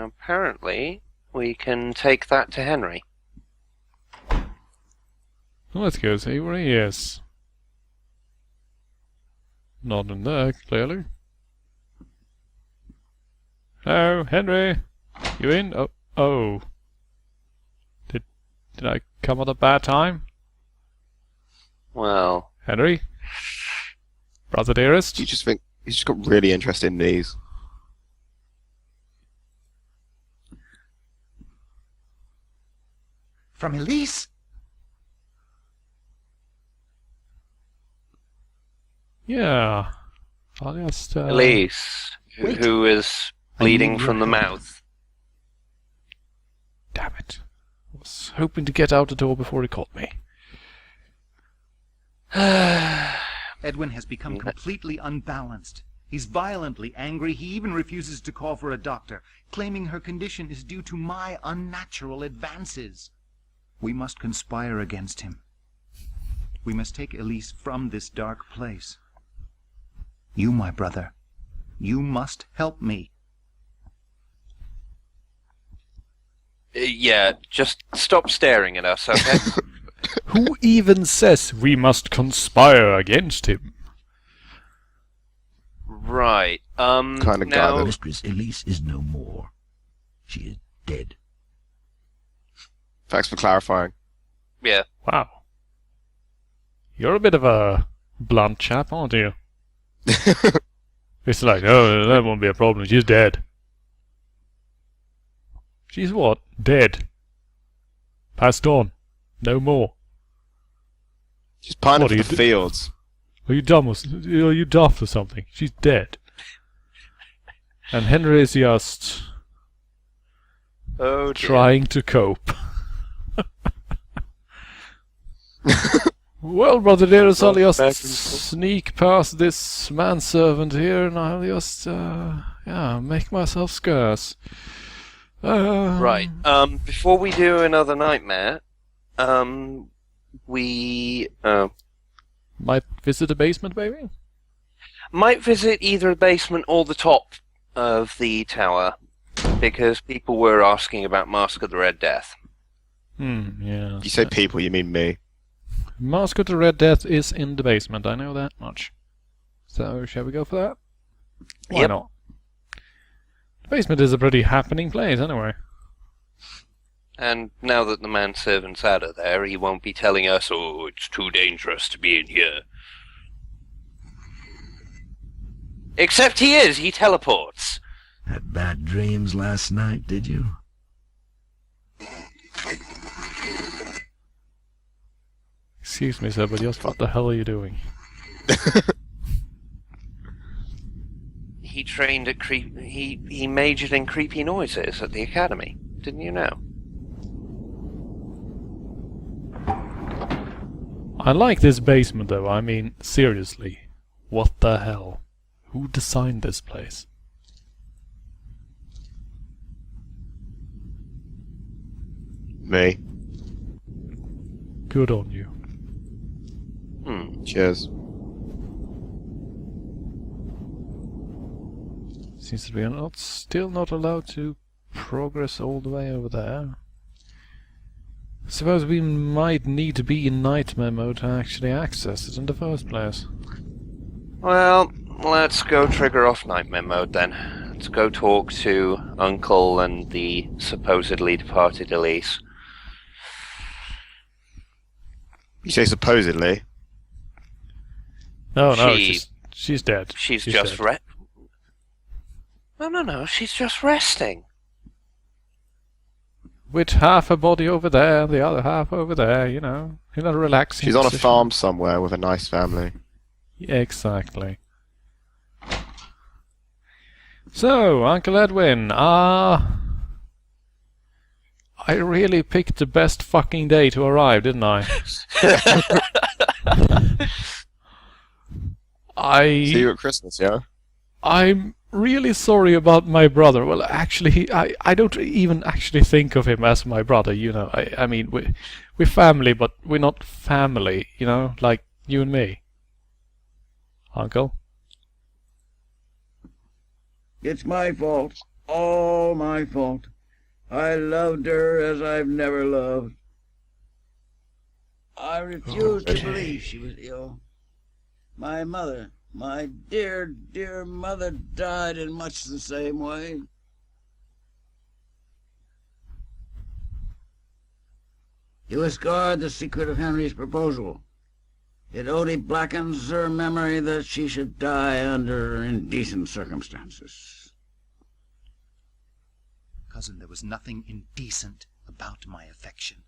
apparently, we can take that to Henry. Let's go see where he is. Not in there, clearly. Hello, Henry. You in? Oh. Did I come at a bad time? Well, Henry? Brother dearest? You just think he's just got really interesting knees. From Elise? Yeah. I'll just, Elise, who is bleeding from the mouth. Damn it. I was hoping to get out the door before he caught me. Edwin has become completely unbalanced. He's violently angry. He even refuses to call for a doctor, claiming her condition is due to my unnatural advances. We must conspire against him. We must take Elise from this dark place. You, my brother, you must help me. Yeah, just stop staring at us, okay? Who even says we must conspire against him? Right, Kind of now... Mistress Elise is no more. She is dead. Thanks for clarifying. Yeah. Wow. You're a bit of a blunt chap, aren't you? It's like, oh, that won't be a problem. She's dead. She's what? Dead. Passed on. No more. She's pining What for are the you fields. Are you dumb or are you daft or something? She's dead. And Henry is just Oh, dear. trying to cope. Well, brother dearest, I'll just sneak past this manservant here, and I'll just, make myself scarce. Right. Before we do another nightmare, we might visit the basement, maybe? Might visit either the basement or the top of the tower, because people were asking about Mask of the Red Death. Yeah. You say people, you mean me. Mask of the Red Death is in the basement, I know that much. So, shall we go for that? Why Yep. not? The basement is a pretty happening place, anyway. And now that the manservant's out of there, he won't be telling us, oh, it's too dangerous to be in here. Except he is, he teleports. Had bad dreams last night, did you? Excuse me, sir, but just what the hell are you doing? He trained at he majored in creepy noises at the academy. Didn't you know? I like this basement, though. I mean, seriously. What the hell? Who designed this place? Me. Good on you. Cheers. Seems that we are still not allowed to progress all the way over there. Suppose we might need to be in nightmare mode to actually access it in the first place. Well, let's go trigger off nightmare mode then. Let's go talk to Uncle and the supposedly departed Elise. You say supposedly? No, she's dead. She's just dead. No, she's just resting. With half her body over there, the other half over there, you know, in a relaxing She's on a position. farm somewhere with a nice family. Yeah, exactly. So, Uncle Edwin, I really picked the best fucking day to arrive, didn't I? See you at Christmas, yeah? I'm really sorry about my brother. Well, actually, I don't even actually think of him as my brother, you know. I mean, we're family, but we're not family, you know, like you and me. Uncle? It's my fault. All my fault. I loved her as I've never loved. I refused to believe she was ill. My mother, my dear, dear mother, died in much the same way. You must guard the secret of Henry's proposal. It only blackens her memory that she should die under indecent circumstances. Cousin, there was nothing indecent about my affection.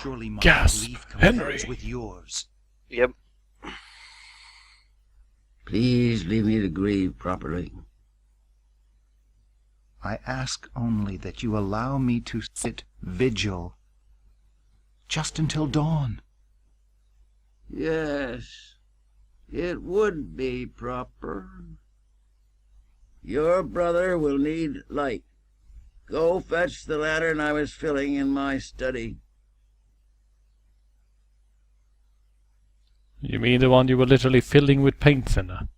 Surely my Gasp, grief Henry. compares with yours. Yep. Please leave me to grieve properly. I ask only that you allow me to sit vigil just until dawn. Yes, it would be proper. Your brother will need light. Go fetch the lantern I was filling in my study. You mean the one you were literally filling with paint thinner?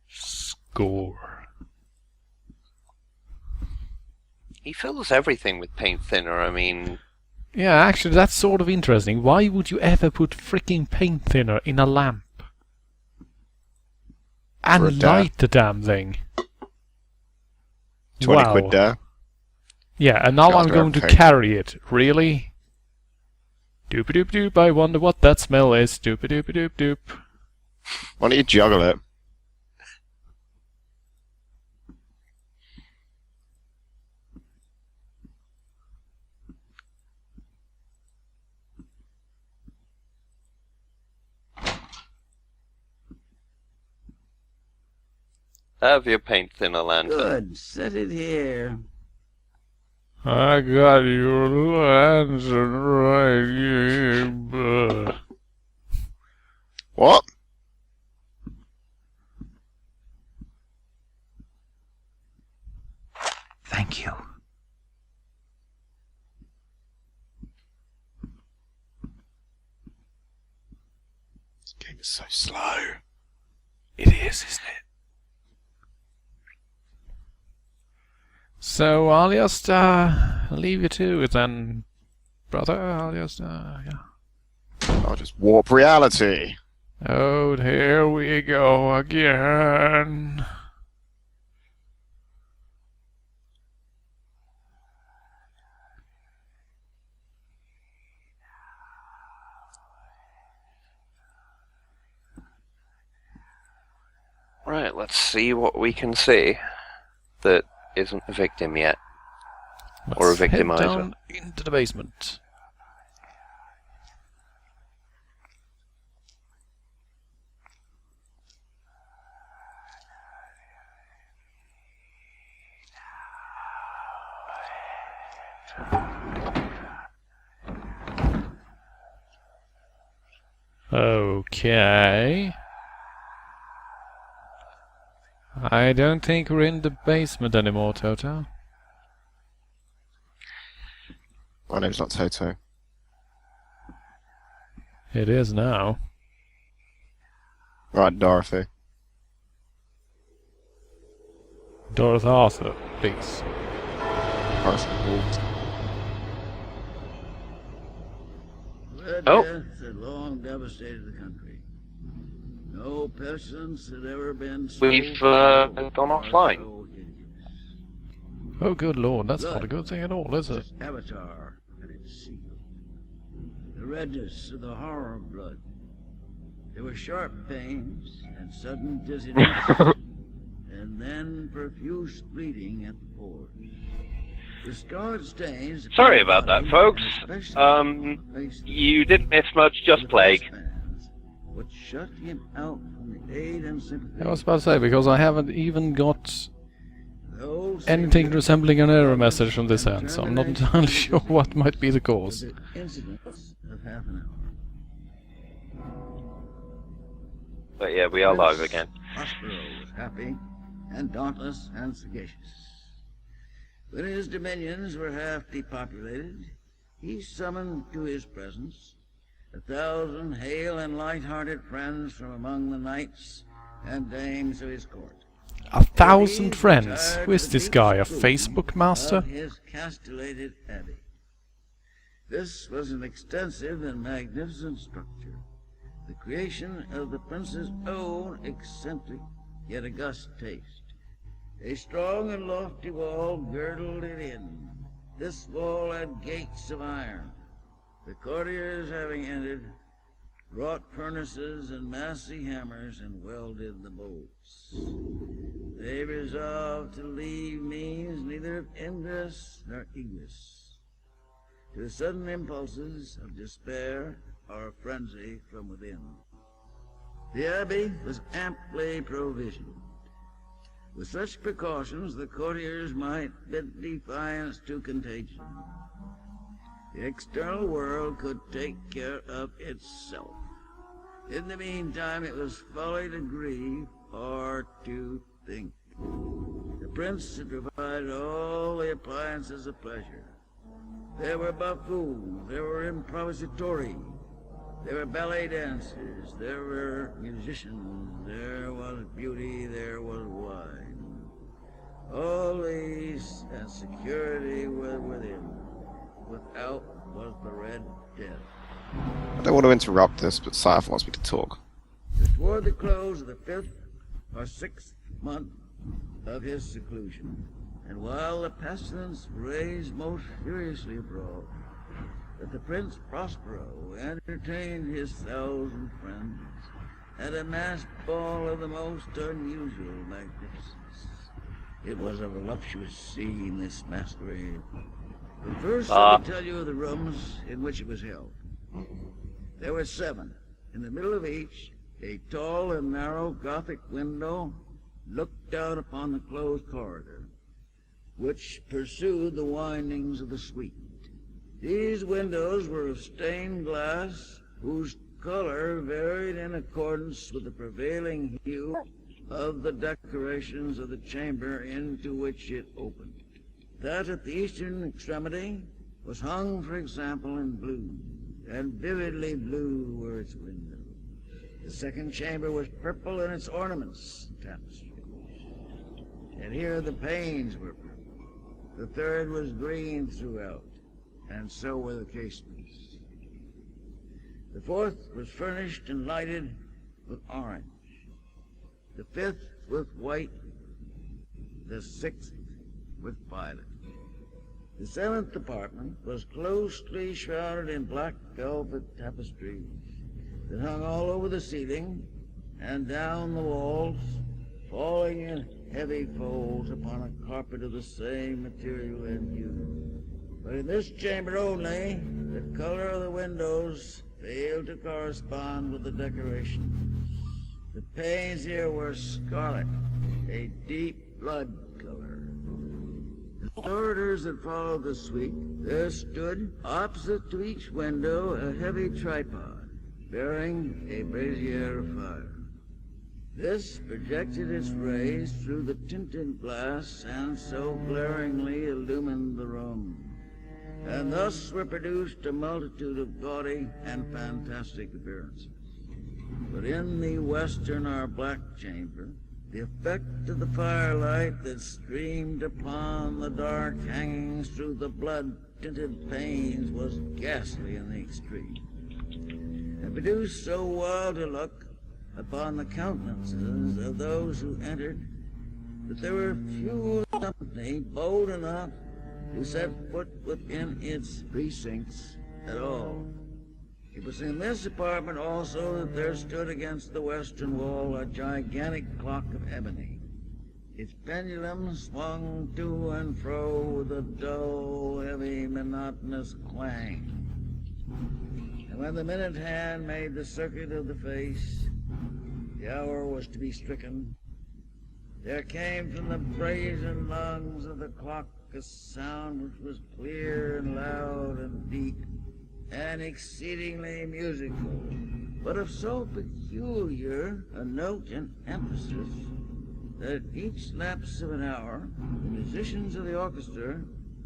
Score. He fills everything with paint thinner, I mean... Yeah, actually, that's sort of interesting. Why would you ever put freaking paint thinner in a lamp? And light the damn thing. 20 quid there. Yeah, and now God, I'm going to okay. carry it. Really? Doop-a-doop-doop, I wonder what that smell is. Doop-a-doop-a-doop-doop. Why don't you juggle it? Have your paint thinner lantern. Good. Set it here. I got your lantern right here. What? Thank you. This game is so slow. It is, isn't it? So I'll just leave you to it then, brother. I'll just yeah. I'll just warp reality. Oh, here we go again. Right, let's see what we can see that isn't a victim yet. Or a Let's head victimizer. down into the basement. Okay. I don't think we're in the basement anymore, Toto. My name's not Toto. It is now. Right, Dorothy. Dorothy Arthur, please. Red Oh. Death had long devastated the country. No pestilence had ever been so We've gone offline. so hideous. Oh, good lord, that's not a good thing at all, is it? Its avatar and its seal. The redness of the horror of blood. There were sharp pains and sudden dizziness, and then profuse bleeding at the pores. The scarred stains. Sorry about that, folks. You didn't miss much, just plague. What shut him out from the aid and sympathy. I was about to say, because I haven't even got The old anything savior resembling an error message from this end, so I'm not entirely sure what might be the cause. the incidents of half an hour. But yeah, we are live again. Prospero was happy and dauntless and sagacious. When his dominions were half depopulated, he summoned to his presence 1,000 hale and light-hearted friends from among the knights and dames of his court. 1,000 friends? Who is this guy, a Facebook master? Of his castellated abbey. This was an extensive and magnificent structure, the creation of the prince's own eccentric yet august taste. A strong and lofty wall girdled it in. This wall had gates of iron. The courtiers, having entered, wrought furnaces and massy hammers and welded the bolts. They resolved to leave means neither of ingress nor egress to sudden impulses of despair or frenzy from within. The abbey was amply provisioned. With such precautions, the courtiers might bid defiance to contagion. The external world could take care of itself. In the meantime, it was folly to grieve or to think. The prince had provided all the appliances of pleasure. There were buffoons, there were improvisatori, there were ballet dancers, there were musicians, there was beauty, there was wine. All these and security were within. Without was the Red Death. I don't want to interrupt this, but Saif wants me to talk. Toward the close of the 5th or 6th month of his seclusion, And while the pestilence raged most furiously abroad, that the Prince Prospero entertained his 1,000 friends at a masked ball of the most unusual magnificence. It was a voluptuous scene, this masquerade. But first, let me tell you of the rooms in which it was held. There were 7. In the middle of each, a tall and narrow Gothic window looked out upon the closed corridor, which pursued the windings of the suite. These windows were of stained glass, whose color varied in accordance with the prevailing hue of the decorations of the chamber into which it opened. That at the eastern extremity was hung, for example, in blue, and vividly blue were its windows. The second chamber was purple in its ornaments and tapestry, and here the panes were purple. The third was green throughout, and so were the casements. The fourth was furnished and lighted with orange, the fifth with white, the sixth with violet. The 7th apartment was closely shrouded in black velvet tapestries that hung all over the ceiling and down the walls, falling in heavy folds upon a carpet of the same material and hue. But in this chamber only, the color of the windows failed to correspond with the decorations. The panes here were scarlet, a deep blood color. In the corridors that followed the suite, there stood, opposite to each window, a heavy tripod, bearing a brazier of fire. This projected its rays through the tinted glass and so glaringly illumined the room. And thus were produced a multitude of gaudy and fantastic appearances. But in the western or black chamber, the effect of the firelight that streamed upon the dark hangings through the blood-tinted panes was ghastly in the extreme, and produced so wild a look upon the countenances of those who entered that there were few of the company bold enough to set foot within its precincts at all. It was in this apartment also that there stood against the western wall a gigantic clock of ebony. Its pendulum swung to and fro with a dull, heavy, monotonous clang. And when the minute hand made the circuit of the face, the hour was to be stricken. There came from the brazen lungs of the clock a sound which was clear and loud and deep, and exceedingly musical, but of so peculiar a note and emphasis that at each lapse of an hour, the musicians of the orchestra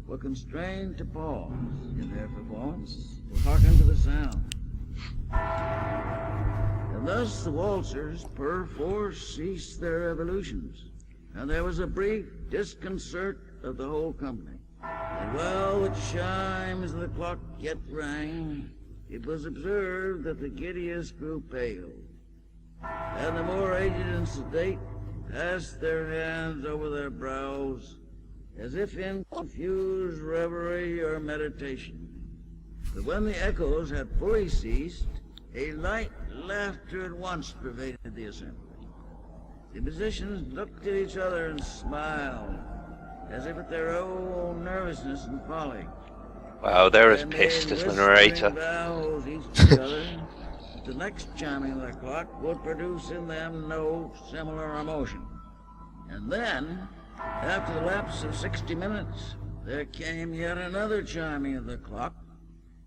were constrained to pause in their performance to hearken to the sound. And thus the waltzers perforce ceased their evolutions, and there was a brief disconcert of the whole company. And while the chimes of the clock yet rang, it was observed that the giddiest grew pale, and the more aged and sedate passed their hands over their brows, as if in confused reverie or meditation. But when the echoes had fully ceased, a light laughter at once pervaded the assembly. The musicians looked at each other and smiled, as if at their own nervousness and folly. Wow, they're as pissed as the narrator. The next chiming of the clock would produce in them no similar emotion. And then, after the lapse of 60 minutes, there came yet another chiming of the clock,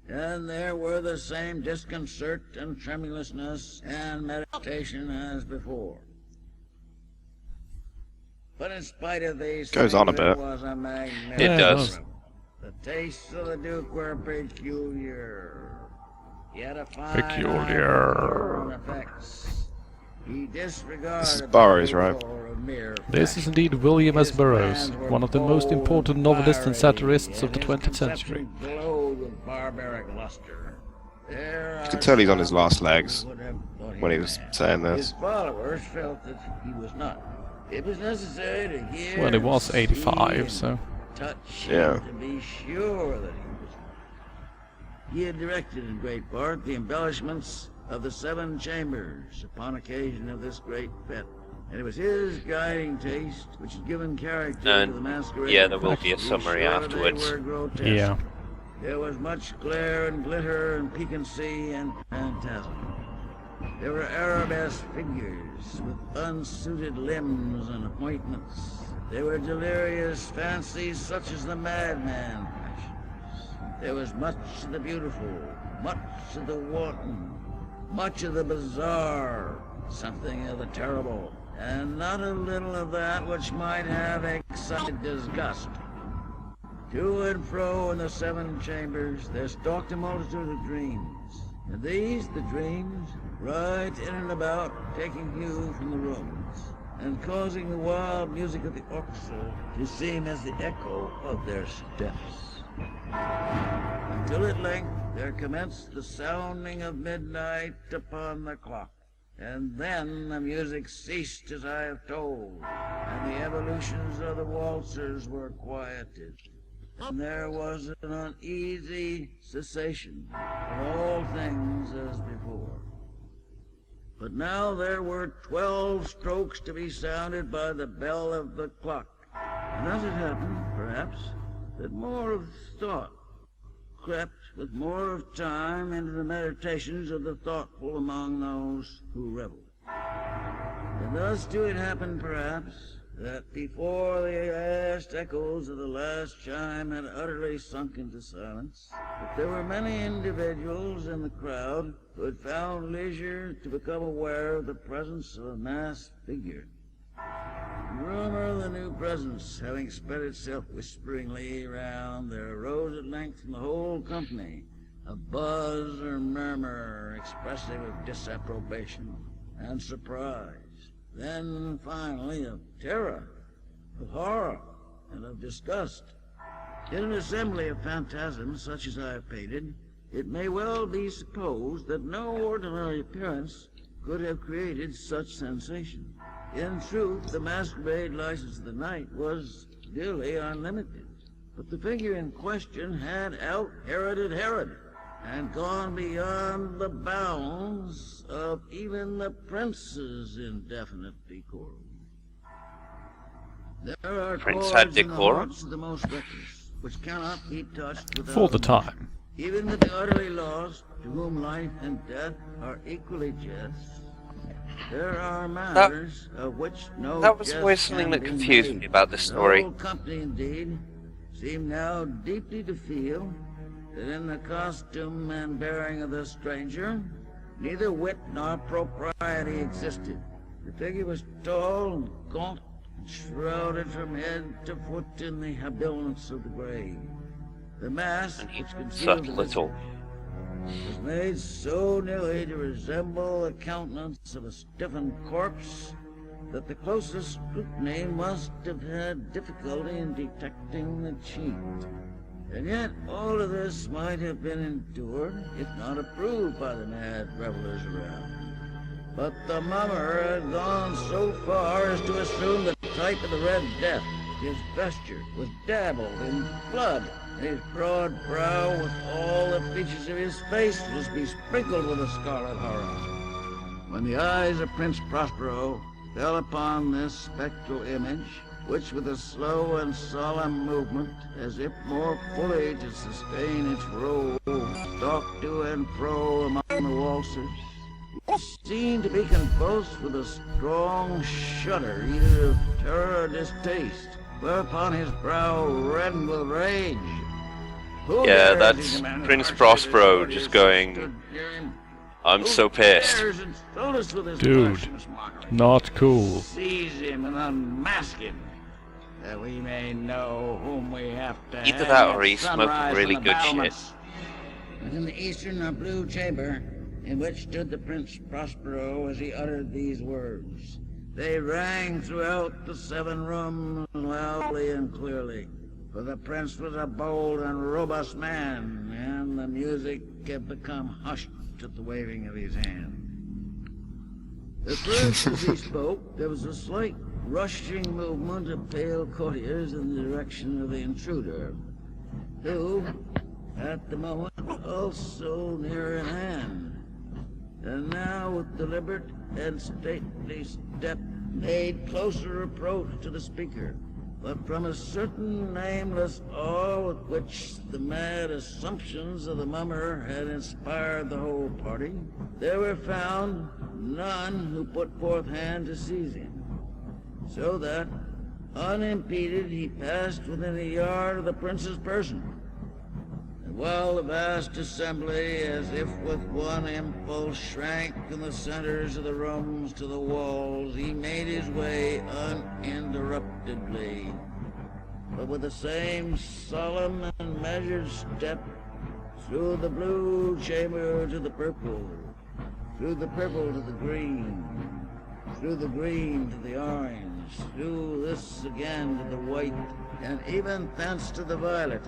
and there were the same disconcert and tremulousness and meditation as before. But in spite of these goes on a bit. It was a magnificent. It does. The tastes of the Duke were peculiar. Yet a fine Peculiar. effects. He disregarded This is Burroughs, right? This is indeed William S. Burroughs, one of the most important novelists and satirists of the 20th century. You could tell he's on his last legs when he was saying this. His followers felt that he was not. It was necessary to hear. Well, it was 85, so. Touch Yeah. him to be sure that he was. He had directed in great part the embellishments of the 7 chambers upon occasion of this great fete. And it was his guiding taste which had given character to the masquerade. Yeah, there will be a summary afterwards. Yeah. There was much glare and glitter and piquancy and phantasm. There were arabesque figures with unsuited limbs and appointments. There were delirious fancies such as the madman fashions. There was much of the beautiful, much of the wanton, much of the bizarre, something of the terrible, and not a little of that which might have excited disgust. To and fro in the 7 chambers there stalked a multitude of dreams, and these, the dreams, right in and about, taking hue from the rooms, and causing the wild music of the orchestra to seem as the echo of their steps. Until at length there commenced the sounding of midnight upon the clock, and then the music ceased as I have told, and the evolutions of the waltzers were quieted. And there was an uneasy cessation of all things as before. But now there were 12 strokes to be sounded by the bell of the clock. And thus it happened, perhaps, that more of thought crept with more of time into the meditations of the thoughtful among those who reveled. And thus too it happened, perhaps, that before the last echoes of the last chime had utterly sunk into silence, that there were many individuals in the crowd who had found leisure to become aware of the presence of a masked figure. Rumor of the new presence having spread itself whisperingly round, there arose at length from the whole company a buzz or murmur expressive of disapprobation and surprise. Then, finally, of terror, of horror, and of disgust. In an assembly of phantasms such as I have painted, it may well be supposed that no ordinary appearance could have created such sensation. In truth, the masquerade license of the night was really unlimited. But the figure in question had out-Heroded Herod, and gone beyond the bounds of even the prince's indefinite decorum. There are Prince had decorum? the most reckless, which cannot be touched without For the time. even with the utterly lost, to whom life and death are equally just. There are matters of which no That was jest always something can that be confused made. me about this story. The whole company, indeed, seem now deeply to feel that in the costume and bearing of the stranger, neither wit nor propriety existed. The figure was tall and gaunt, and shrouded from head to foot in the habiliments of the grave. The mask, which concealed the little. was made so nearly to resemble the countenance of a stiffened corpse that the closest scrutiny must have had difficulty in detecting the cheat. And yet all of this might have been endured, if not approved by the mad revelers around. But the mummer had gone so far as to assume the type of the Red Death. His vesture was dabbled in blood, and his broad brow with all the features of his face was besprinkled with a scarlet horror. When the eyes of Prince Prospero fell upon this spectral image, which with a slow and solemn movement, as if more fully to sustain its role, stalked to and fro among the waltzers, it seemed to be convulsed with a strong shudder, either of terror or distaste, whereupon his brow reddened with rage. Yeah, that's Prince Prospero just going, I'm so pissed. Dude, not cool. Seize him and unmask him, that we may know whom we have to Either hang that at or he's sunrise smoking really from the good shit. battlements. And in the eastern or blue chamber, in which stood the Prince Prospero as he uttered these words, they rang throughout the 7 rooms loudly and clearly. For the prince was a bold and robust man, and the music had become hushed at the waving of his hand. At first, as he spoke, there was a slight rushing movement of pale courtiers in the direction of the intruder, who, at the moment, also near at hand, and now with deliberate and stately step made closer approach to the speaker. But from a certain nameless awe with which the mad assumptions of the mummer had inspired the whole party, there were found none who put forth hand to seize him, so that, unimpeded, he passed within a yard of the prince's person. And while the vast assembly, as if with one impulse, shrank in the centers of the rooms to the walls, he made his way uninterruptedly, but with the same solemn and measured step, through the blue chamber to the purple, through the purple to the green, through the green to the orange, through this again to the white, and even thence to the violet.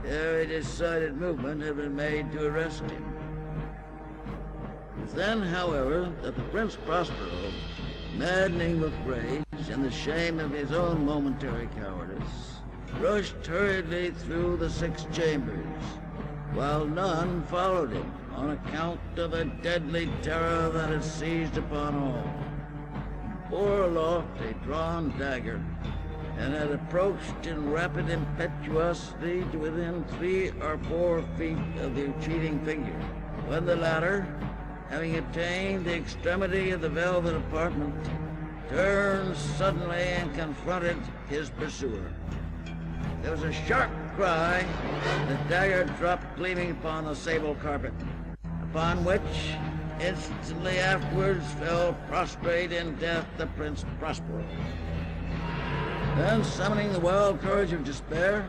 Every decided movement had been made to arrest him. It was then, however, that the Prince Prospero, maddening with rage and the shame of his own momentary cowardice, rushed hurriedly through the 6 chambers, while none followed him on account of a deadly terror that had seized upon all. He bore aloft a drawn dagger, and had approached in rapid impetuosity to within 3 or 4 feet of the retreating figure, when the latter, having attained the extremity of the velvet apartment, turned suddenly and confronted his pursuer. There was a sharp cry, the dagger dropped gleaming upon the sable carpet, upon which, instantly afterwards, fell prostrate in death the Prince Prospero. Then, summoning the wild courage of despair,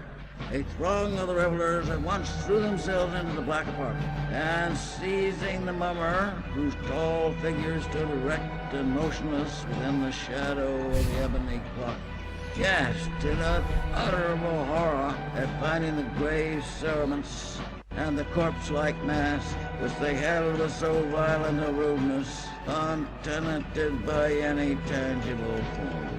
a throng of the revelers at once threw themselves into the black apartment, and seizing the mummer, whose tall figure stood erect and motionless within the shadow of the ebony clock, gasped in unutterable horror at finding the grave cerements and the corpse-like mask which they held with so violent a rudeness, untenanted by any tangible form.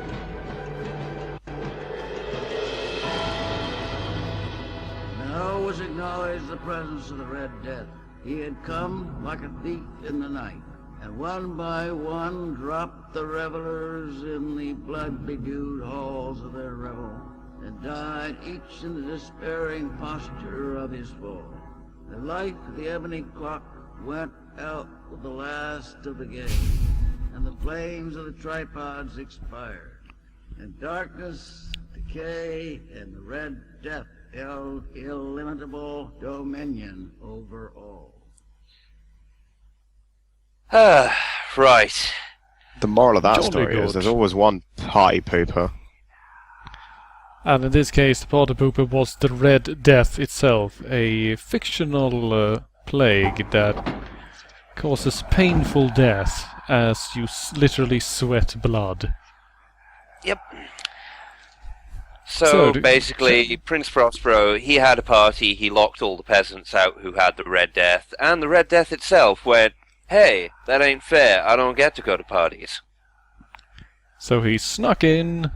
Now was acknowledged the presence of the Red Death. He had come like a thief in the night, and one by one dropped the revelers in the blood-bedewed halls of their revel, and died each in the despairing posture of his fall. The light of the ebony clock went out with the last of the game, and the flames of the tripods expired, and darkness, decay, and the Red Death held illimitable dominion over all. Right. The moral of that Jolly story is good. there's always one party pooper. And in this case, the party pooper was the Red Death itself, a fictional plague that causes painful death as you literally sweat blood. Yep. So basically, Prince Prospero, he had a party, he locked all the peasants out who had the Red Death, and the Red Death itself went, hey, that ain't fair, I don't get to go to parties. So he snuck in,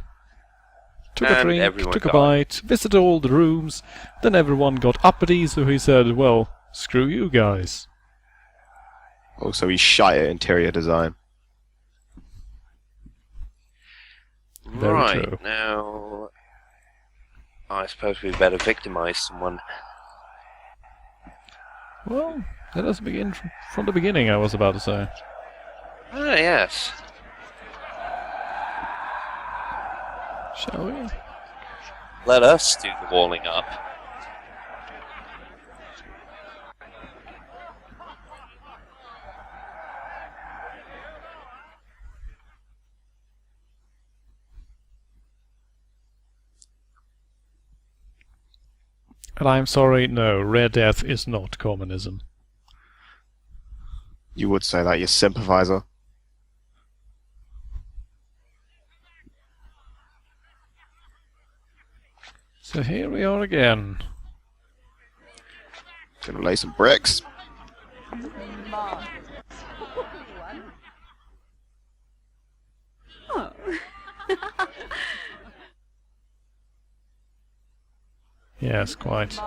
took a drink, everyone took a died. bite, visited all the rooms, then everyone got uppity, so he said, well, screw you guys. Also, he shite at interior design. Very Right, true. now I suppose we better victimize someone. Well, let us begin from the beginning, I was about to say. Ah, yes. Shall we? Let us do the walling up. And I'm sorry, no, Red Death is not communism. You would say that, you sympathizer. So here we are again. Gonna lay some bricks. Oh, Yes, quite.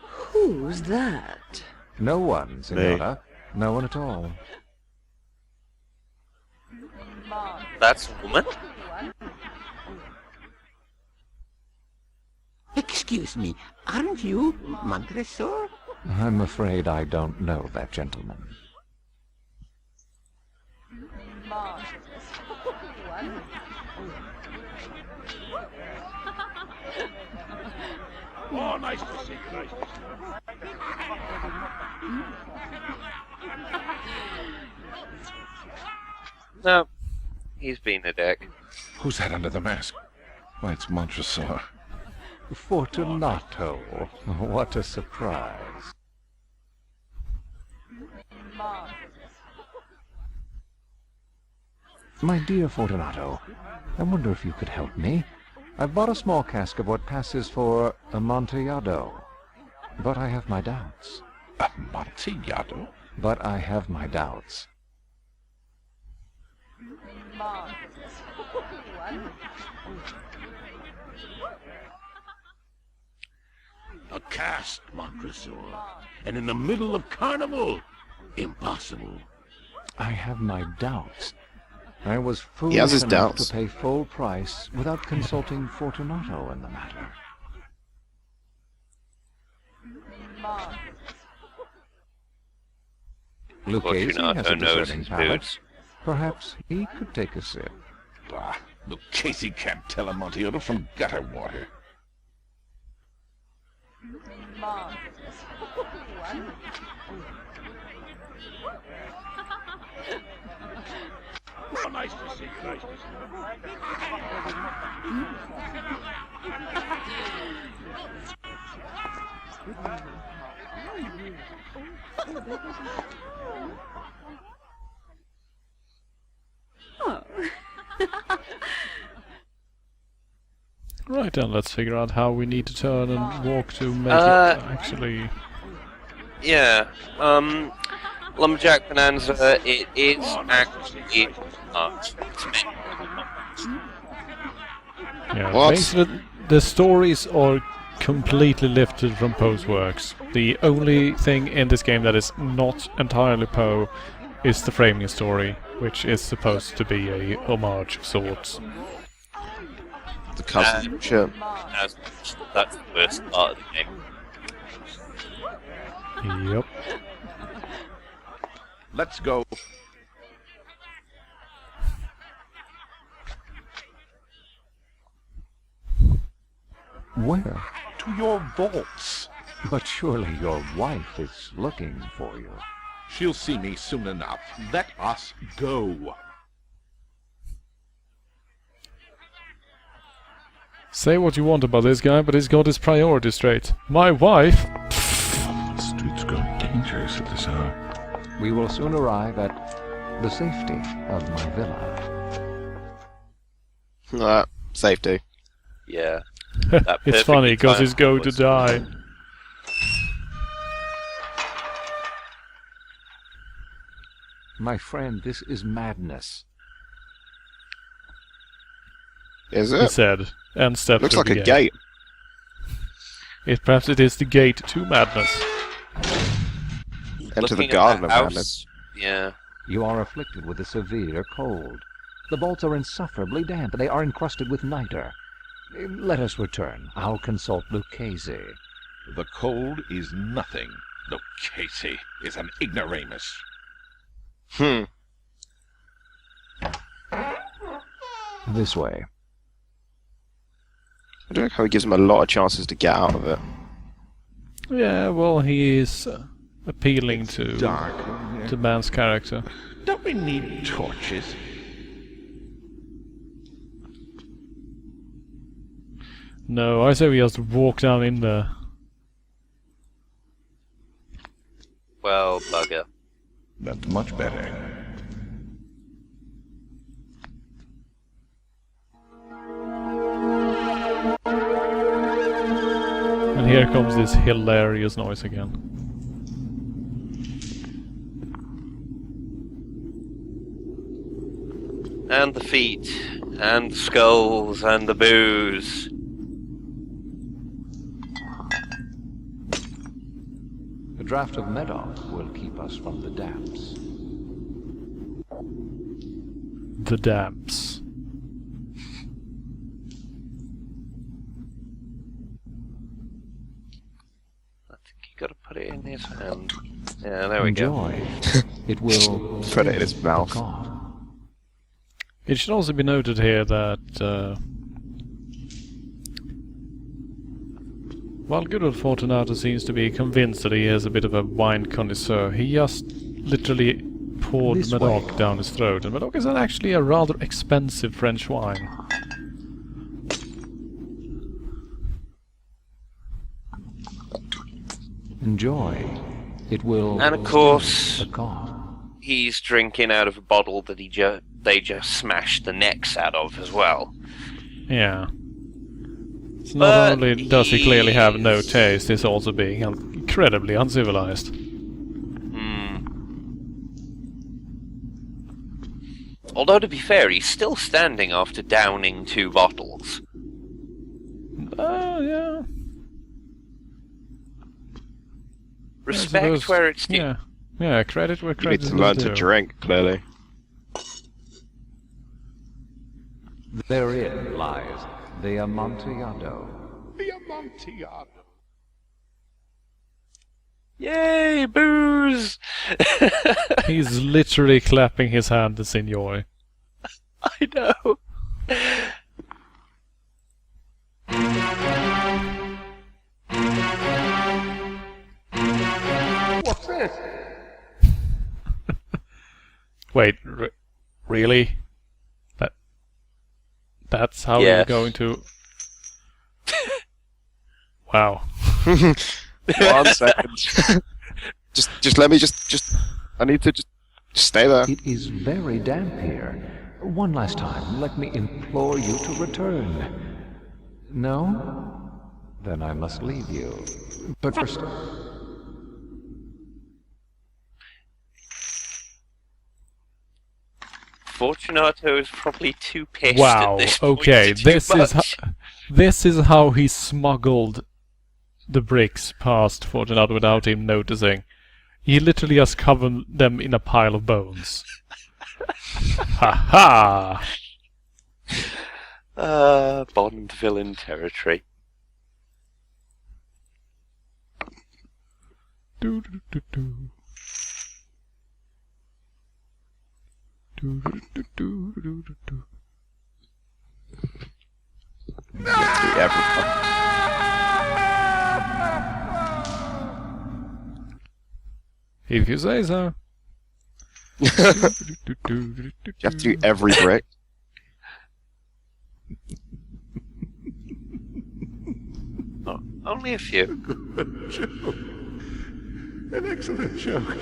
Who's that? No one, Senora. No one at all. That's a woman? Excuse me, aren't you Montresor? I'm afraid I don't know that gentleman. Oh, nice to see you, nice to see you. No, he's been a dick. Who's that under the mask? Why, it's Montresor. Fortunato. What a surprise. My dear Fortunato, I wonder if you could help me. I've bought a small cask of what passes for Amontillado, but I have my doubts. Amontillado? But I have my doubts. A cask, Montresor. And in the middle of Carnival? Impossible. I have my doubts. I was He has foolish his enough doubts. to pay full price without consulting Fortunato in the matter. Lucchese has a Fortunato knows discerning his palate. boots. Perhaps he could take a sip. Bah, Lucchese can't tell Amontillado from gutter water. Oh, nice to see you, nice to see Oh. Right then, let's figure out how we need to turn and walk to make it actually... Yeah, Lumberjack Bonanza, it is actually art. Yeah, What? basically, the stories are completely lifted from Poe's works. The only thing in this game that is not entirely Poe is the framing story, which is supposed to be a homage of sorts. The cousin shit. That's the worst part of the game. Yep. Let's go. Where? To your vaults. But surely your wife is looking for you. She'll see me soon enough. Let us go. Say what you want about this guy, but he's got his priorities straight. My wife? The streets grow dangerous at this hour. We will soon arrive at the safety of my villa. Safety. Yeah. It's funny, because he's going to die. My friend, this is madness. Is He it? said, and stepped Looks through like the a gate. Perhaps it is the gate to madness. Enter the Looking at garden of house, madness. Yeah. You are afflicted with a severe cold. The vaults are insufferably damp. They are encrusted with niter. Let us return. I'll consult Lucchese. The cold is nothing. Lucchese is an ignoramus. This way. I don't know how he gives him a lot of chances to get out of it. Yeah, well, he is appealing to Dark in here. the man's character. Don't we need torches? No, I say we just walk down in there. Well, bugger. That's much better. And here comes this hilarious noise again. and the feet, and the skulls, and the booze. A draught of Medoc will keep us from the damps. The damps. I think you gotta put it in his hand. Yeah, there we Enjoy. go. It will Put it in his mouth. It should also be noted here that while good old Fortunato seems to be convinced that he is a bit of a wine connoisseur, he just literally poured This Medoc way. down his throat, and Medoc is actually a rather expensive French wine. Enjoy. It will. And of course, the cough. he's drinking out of a bottle that they just smashed the necks out of as well. Yeah. So But not only does he clearly have no taste, he's also being incredibly uncivilized. Although, to be fair, he's still standing after downing 2 bottles. Yeah. Respect suppose- where it's due. Yeah. Yeah, credit where You need credit to is learn due. to drink, clearly. Therein lies the Amontillado. The Amontillado. Yay, booze! He's literally clapping his hands in joy. I know. What's this? Wait, really? That's how Yes. you're going to... Wow. 1 second. just let me just. I need to just stay there. It is very damp here. One last time, let me implore you to return. No? Then I must leave you. But first... Fortunato is probably too pissed Wow. at this point Okay, to do much. this is how he smuggled the bricks past Fortunato without him noticing. He literally just covered them in a pile of bones. Ha ha! Bond villain territory. Do, do, do, do. Do, do, do, do, do, do, do. If you say so. You have to do every brick. Oh, only a few. Joke. An excellent joke.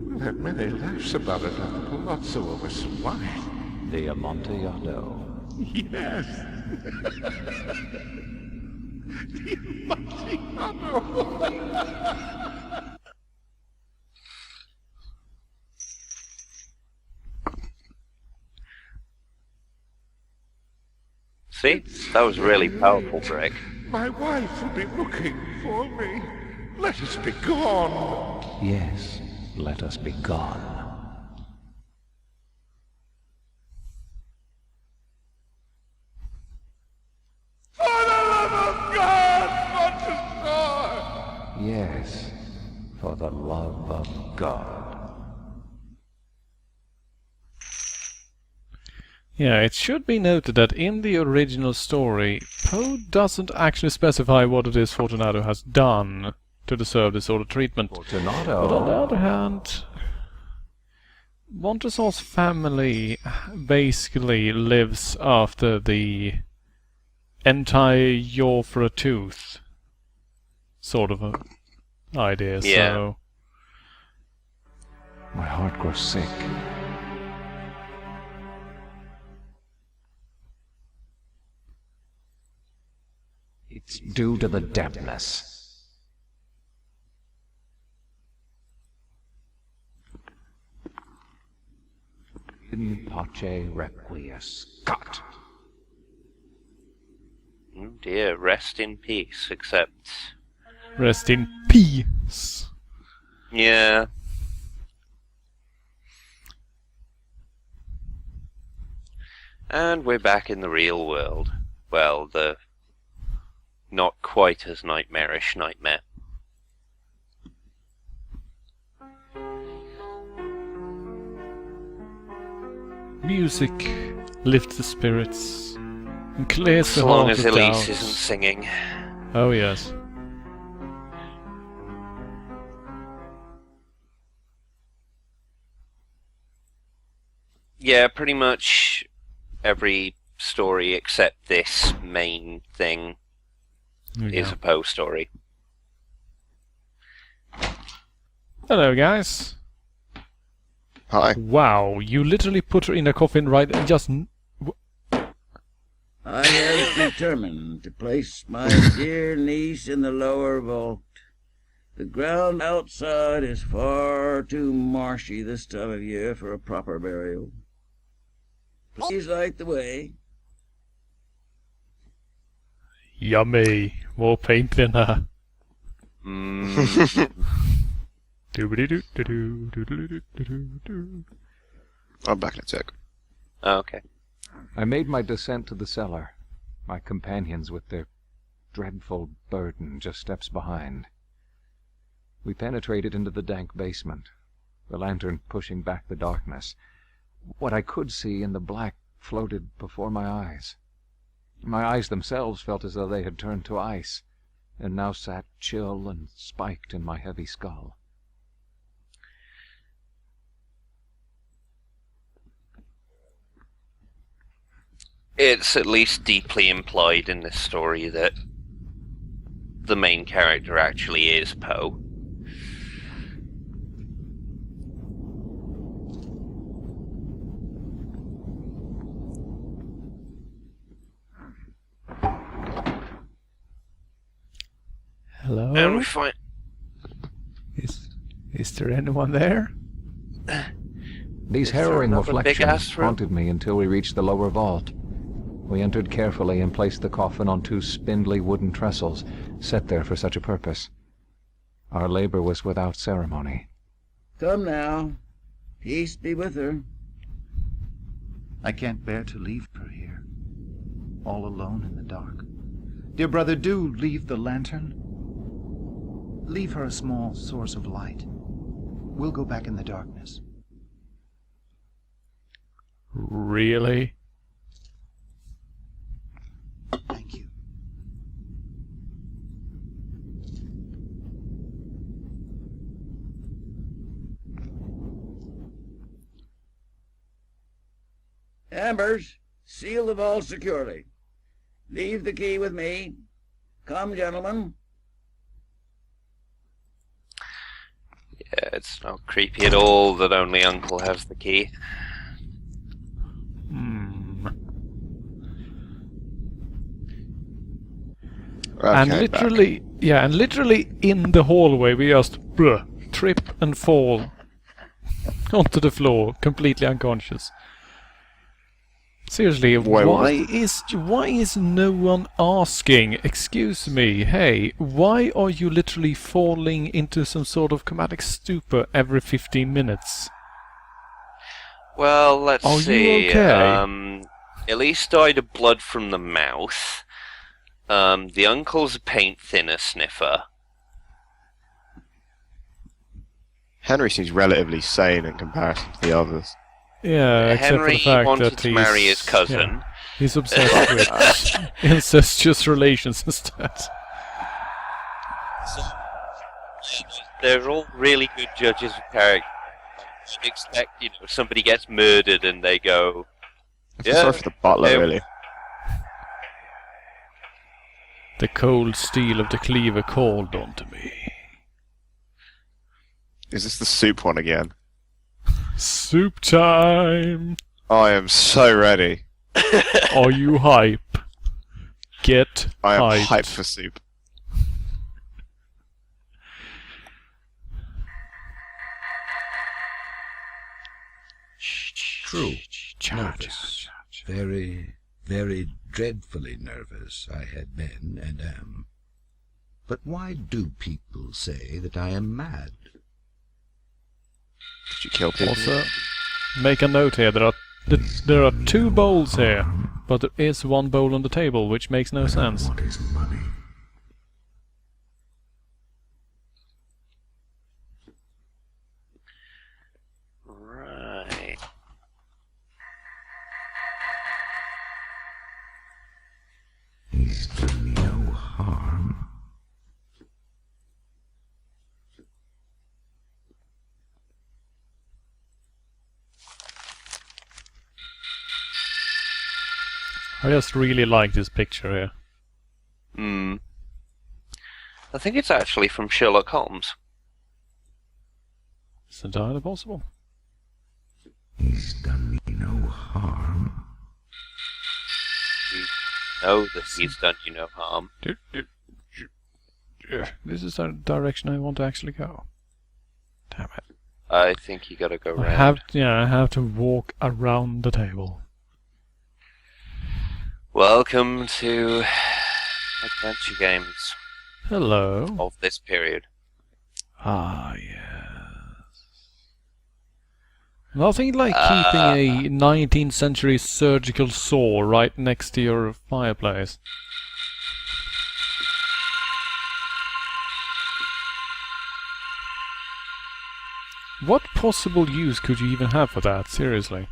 We've had many laughs about it at the Palazzo over some wine. The Amontillado. Yes. The Amontillado. See? That was really powerful, Greg. My wife will be looking for me. Let us be gone. Yes, let us be gone. For the love of God, Montessor! Yes, for the love of God. Yeah, it should be noted that in the original story, Poe doesn't actually specify what it is Fortunato has done to deserve this sort of treatment. Fortunato. But on the other hand, Montresor's family basically lives after the entire yaw for a tooth sort of a idea, Yeah. so... My heart grows sick. It's due to the dampness. In pace requiescat. Oh dear, rest in peace, except... Rest in peace. Yeah. And we're back in the real world. Well, the not quite as nightmarish nightmare. Music lifts the spirits and clears the As long heart as of Elise doubts. isn't singing. Oh yes. Yeah, pretty much every story except this main thing is a Poe story. Hello, guys. Hi. Wow, you literally put her in a coffin right and just... I have determined to place my dear niece in the lower vault. The ground outside is far too marshy this time of year for a proper burial. Please light the way. Yummy. More paint than her. I'm back in a sec. Oh, okay. I made my descent to the cellar, my companions with their dreadful burden just steps behind. We penetrated into the dank basement, the lantern pushing back the darkness. What I could see in the black floated before my eyes. My eyes themselves felt as though they had turned to ice, and now sat chill and spiked in my heavy skull. It's at least deeply implied in this story that the main character actually is Poe. Hello? And we find... Is there anyone there? These there harrowing another big-ass reflections room? haunted me until we reached the lower vault. We entered carefully and placed the coffin on two spindly wooden trestles, set there for such a purpose. Our labor was without ceremony. Come now. Peace be with her. I can't bear to leave her here, all alone in the dark. Dear brother, do leave the lantern. Leave her a small source of light. We'll go back in the darkness. Really? Thank you. Ambers, seal the vault securely. Leave the key with me. Come, gentlemen. Yeah, it's not creepy at all that only Uncle has the key. And literally, yeah, and literally in the hallway we just trip and fall onto the floor, completely unconscious. Seriously, why is no one asking, excuse me, hey, why are you literally falling into some sort of comatic stupor every 15 minutes? Well, let's Are see. you okay? Elise died of blood from the mouth. The uncle's a paint thinner sniffer. Henry seems relatively sane in comparison to the others. Yeah, except Henry for the fact wanted that to marry his cousin. Yeah, he's obsessed with incestuous relations instead. So, they're all really good judges of character. You'd expect, somebody gets murdered and they go, Sorry for the butler, really. The cold steel of the cleaver called onto me. Is this the soup one again? Soup time! I am so ready. Are you hype? Get I am hyped. hyped for soup. true. Nervous. Very, very dreadfully nervous I had been and am. But why do people say that I am mad? Did you kill people? Also, make a note here. There are 2 bowls here, but there is 1 bowl on the table, which makes no sense. What is money? Right. He's done me no harm. I just really like this picture here. I think it's actually from Sherlock Holmes. Is it entirely possible? He's done me no harm. We know that he's done you no harm. This is the direction I want to actually go. Damn it. I think you gotta go round. I have to walk around the table. Welcome to adventure games. Hello. Of this period. Ah, yes. Nothing like keeping a 19th century surgical saw right next to your fireplace. What possible use could you even have for that, seriously?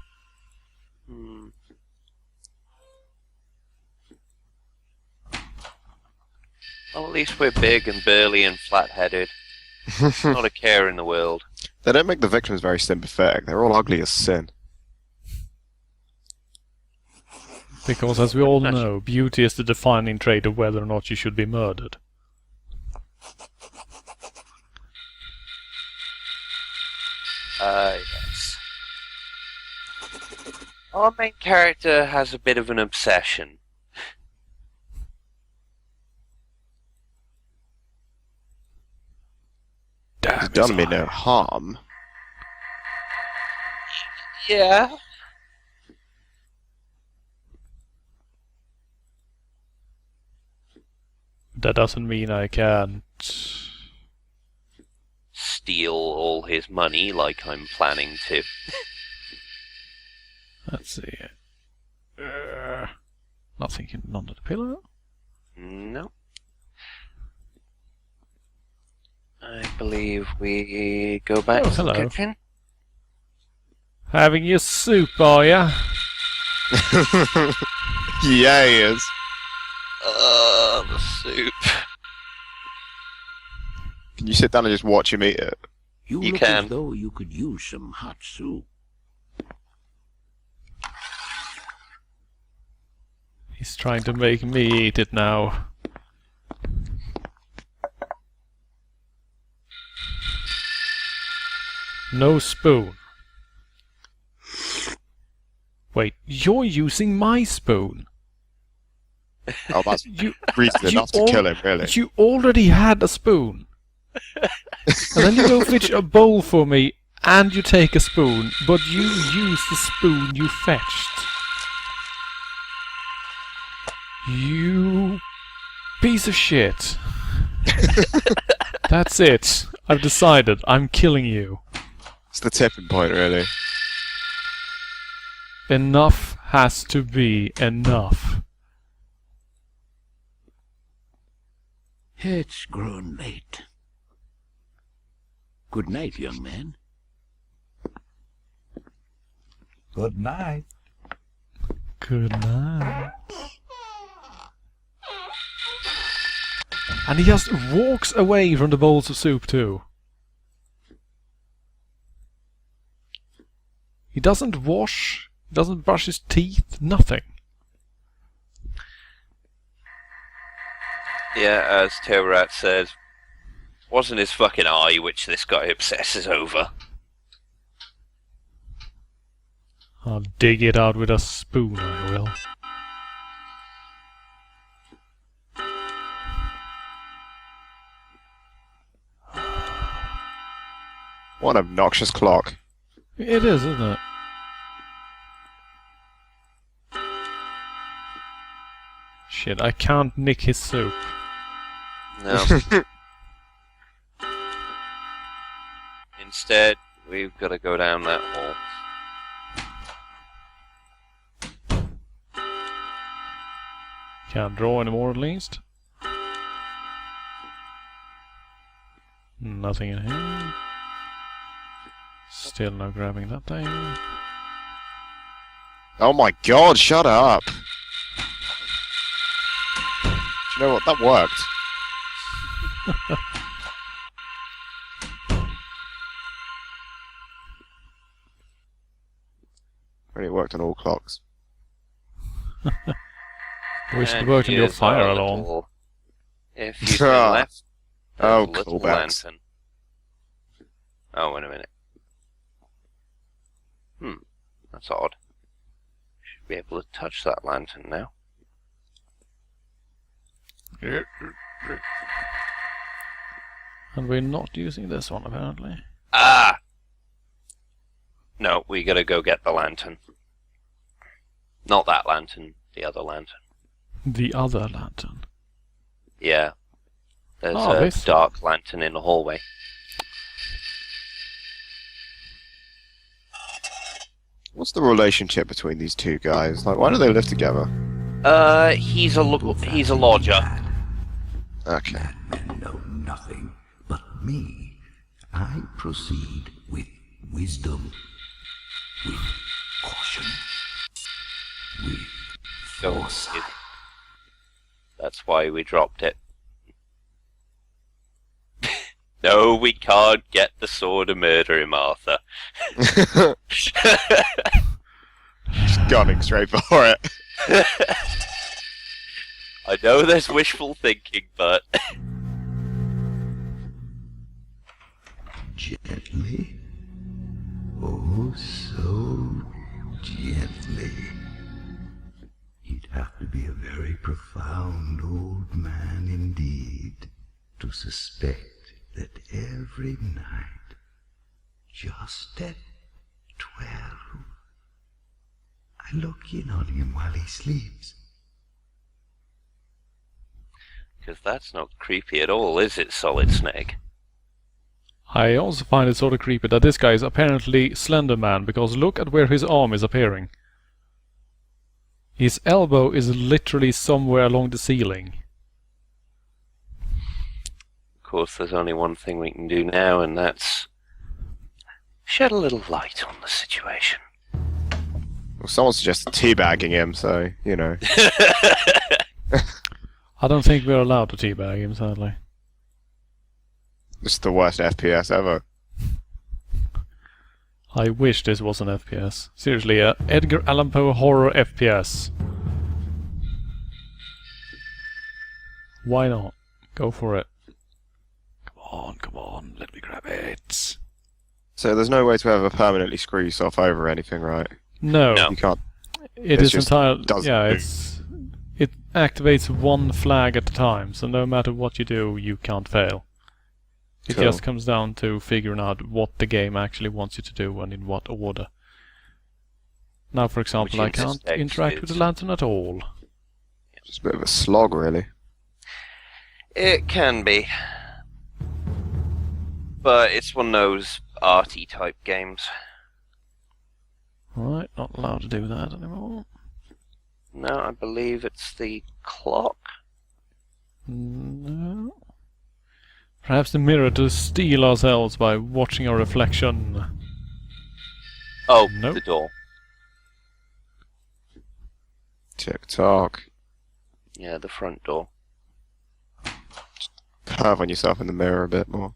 Well, at least we're big and burly and flat-headed. Not a care in the world. They don't make the victims very sympathetic. They're all ugly as sin. Because, as we all know, beauty is the defining trait of whether or not you should be murdered. Yes. Our main character has a bit of an obsession. He's done me no harm. Yeah. That doesn't mean I can't Steal all his money like I'm planning to. Let's see. Nothing under the pillow? No. I believe we go back to the kitchen. Having your soup, are ya? Yeah, he is. The soup. Can you sit down and just watch him eat it? You look as though you could use some hot soup. He's trying to make me eat it now. No spoon. Wait, you're using my spoon. Oh, that's reason enough to kill him, really. You already had a spoon. And then you go fetch a bowl for me, and you take a spoon, but you use the spoon you fetched. You piece of shit. That's it. I've decided. I'm killing you. It's the tipping point, really. Enough has to be enough. It's grown late. Good night, young man. Good night. Good night. And he just walks away from the bowls of soup too. He doesn't wash, doesn't brush his teeth, nothing. Yeah, as Tailrat says, wasn't his fucking eye which this guy obsesses over. I'll dig it out with a spoon, I will. What an obnoxious clock. It is, isn't it? Shit, I can't nick his soup. No. Instead, we've got to go down that hall. Can't draw anymore, at least. Nothing in here. Still no grabbing that thing. Oh my god, shut up! Do you know what? That worked. Really worked on all clocks. Wish it worked on your here's fire our alarm. little- If you turn left, there's Oh, a little callbacks. lantern. Oh, wait a minute. That's odd. Should be able to touch that lantern now. And we're not using this one, apparently. Ah! No, we gotta go get the lantern. Not that lantern, the other lantern. The other lantern. Yeah. There's Oh, a this dark lantern in the hallway. What's the relationship between these two guys? Like, why do they live together? He's a lodger. Okay. Men know nothing but me. I proceed with wisdom, with caution, with foresight. That's why we dropped it. No, we can't get the sword of murder him, Arthur. Just gunning straight for it. I know there's wishful thinking, but... Gently, oh so gently. You'd have to be a very profound old man indeed to suspect that every night, just at 12, I look in on him while he sleeps. Because that's not creepy at all, is it, Solid Snake? I also find it sort of creepy that this guy is apparently Slender Man, because look at where his arm is appearing. His elbow is literally somewhere along the ceiling. Of course, there's only one thing we can do now, and that's... shed a little light on the situation. Well, someone suggested teabagging him, so, you know. I don't think we're allowed to teabag him, sadly. This is the worst FPS ever. I wish this was an FPS. Seriously, a Edgar Allan Poe horror FPS. Why not? Go for it. Come on, let me grab it. So there's no way to ever permanently screw yourself over or anything, right? No. You can't. It is entirely... Yeah, it activates one flag at a time, so no matter what you do, you can't fail. It Cool. just comes down to figuring out what the game actually wants you to do and in what order. Now, for example, I can't interact with the lantern at all. Just a bit of a slog, really. It can be. But it's one of those arty type games. Right, not allowed to do that anymore. No, I believe it's the clock. No. Perhaps the mirror to steal ourselves by watching our reflection. Oh, Nope. the door. Tick-tock. Yeah, the front door. Curve on yourself in the mirror a bit more.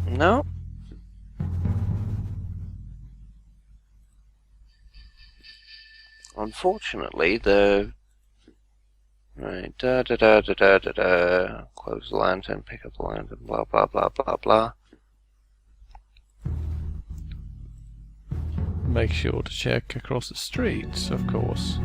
No. Unfortunately, the... Right, da-da-da-da-da-da-da. Close the lantern, pick up the lantern, blah blah blah blah blah. Make sure to check across the streets, of course.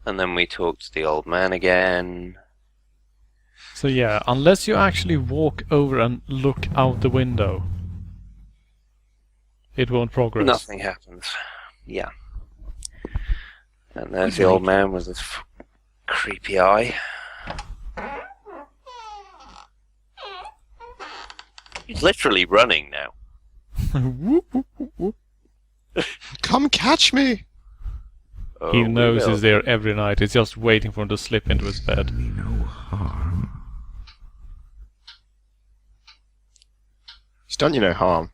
And then we talk to the old man again. So yeah, unless you actually walk over and look out the window, it won't progress. Nothing happens. Yeah. And there's the old man with his creepy eye. He's literally running now. Come catch me! Oh, He knows we will. he's there every night. He's just waiting for him to slip into his bed. No harm. He's done you no harm.